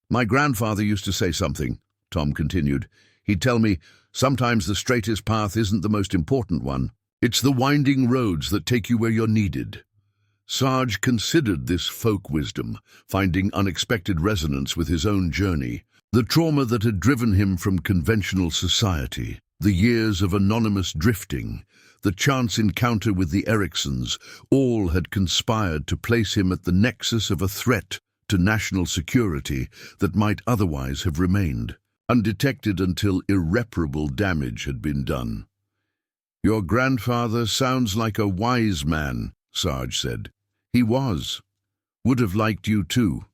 "My grandfather used to say something," Tom continued. "He'd tell me, sometimes the straightest path isn't the most important one. It's the winding roads that take you where you're needed." Sarge considered this folk wisdom, finding unexpected resonance with his own journey. The trauma that had driven him from conventional society, the years of anonymous drifting, the chance encounter with the Ericksons, all had conspired to place him at the nexus of a threat to national security that might otherwise have remained undetected until irreparable damage had been done. "Your grandfather sounds like a wise man," Sarge said. "He was. Would have liked you too."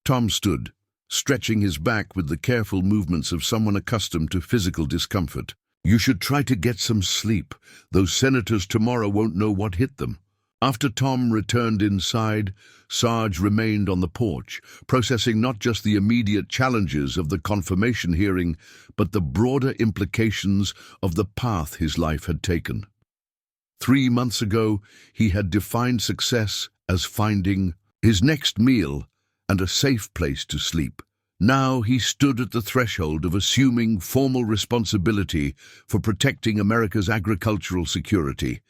Tom stood, stretching his back with the careful movements of someone accustomed to physical discomfort. "You should try to get some sleep. Those senators tomorrow won't know what hit them." After Tom returned inside, Sarge remained on the porch, processing not just the immediate challenges of the confirmation hearing, but the broader implications of the path his life had taken. 3 months ago, he had defined success as finding his next meal and a safe place to sleep. Now he stood at the threshold of assuming formal responsibility for protecting America's agricultural security,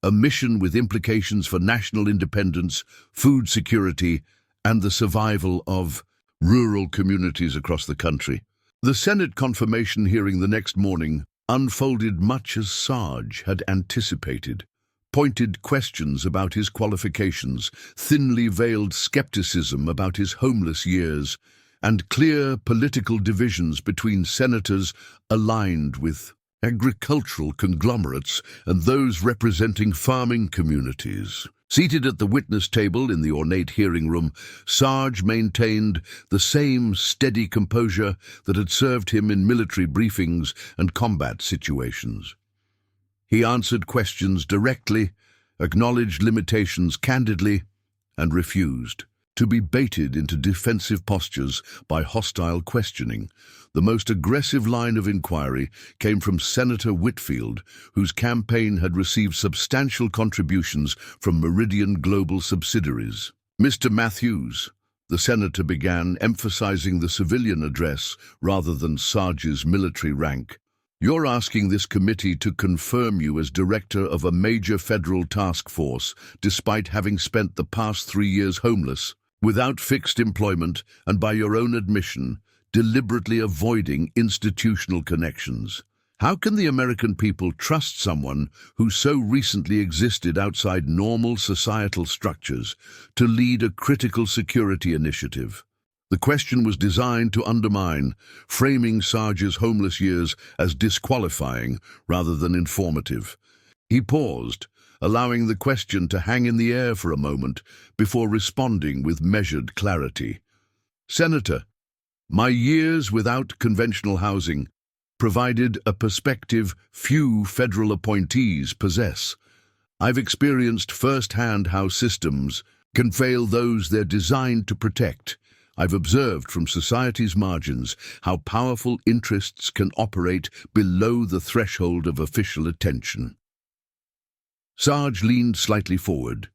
a mission with implications for national independence, food security, and the survival of rural communities across the country. The Senate confirmation hearing the next morning unfolded much as Sarge had anticipated. Pointed questions about his qualifications, thinly veiled skepticism about his homeless years, and clear political divisions between senators aligned with agricultural conglomerates and those representing farming communities. Seated at the witness table in the ornate hearing room, Sarge maintained the same steady composure that had served him in military briefings and combat situations. He answered questions directly, acknowledged limitations candidly, and refused to be baited into defensive postures by hostile questioning. The most aggressive line of inquiry came from Senator Whitfield, whose campaign had received substantial contributions from Meridian Global subsidiaries. "Mr. Matthews," the senator began, emphasizing the civilian address rather than Sarge's military rank, "you're asking this committee to confirm you as director of a major federal task force, despite having spent the past 3 years homeless, without fixed employment, and by your own admission, deliberately avoiding institutional connections. How can the American people trust someone who so recently existed outside normal societal structures to lead a critical security initiative? The question was designed to undermine, framing Sarge's homeless years as disqualifying rather than informative. He paused, allowing the question to hang in the air for a moment before responding with measured clarity. "Senator, my years without conventional housing provided a perspective few federal appointees possess. I've experienced firsthand how systems can fail those they're designed to protect. I've observed from society's margins how powerful interests can operate below the threshold of official attention." Sarge leaned slightly forward,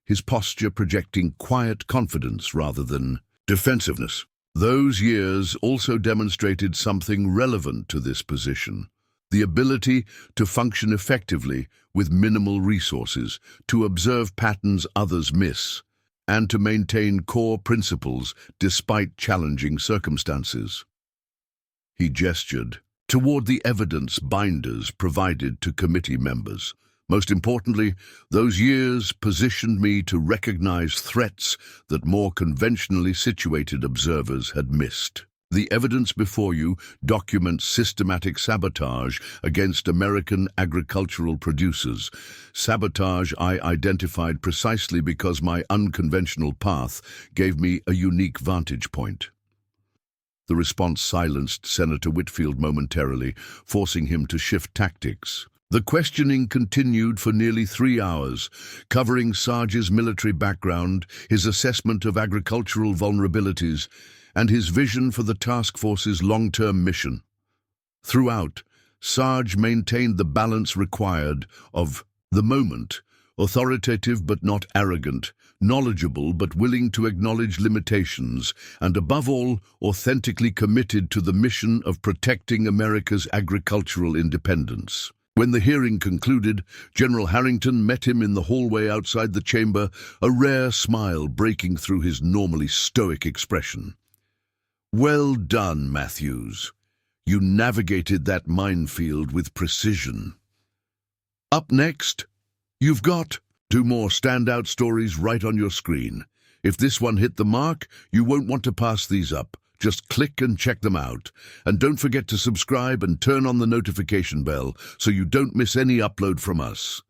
his posture projecting quiet confidence rather than defensiveness. Those years also demonstrated something relevant to this position: the ability to function effectively with minimal resources, to observe patterns others miss, and to maintain core principles despite challenging circumstances. He gestured toward the evidence binders provided to committee members. Most importantly, those years positioned me to recognize threats that more conventionally situated observers had missed. The evidence before you documents systematic sabotage against American agricultural producers, sabotage I identified precisely because my unconventional path gave me a unique vantage point. The response silenced Senator Whitfield momentarily, forcing him to shift tactics. The questioning continued for nearly 3 hours, covering Sarge's military background, his assessment of agricultural vulnerabilities, and his vision for the task force's long-term mission. Throughout, Sarge maintained the balance required of the moment, authoritative but not arrogant, knowledgeable but willing to acknowledge limitations, and above all, authentically committed to the mission of protecting America's agricultural independence. When the hearing concluded, General Harrington met him in the hallway outside the chamber, a rare smile breaking through his normally stoic expression. "Well done, Matthews. You navigated that minefield with precision." Up next, you've got 2 more standout stories right on your screen. If this one hit the mark, you won't want to pass these up. Just click and check them out. And don't forget to subscribe and turn on the notification bell so you don't miss any upload from us.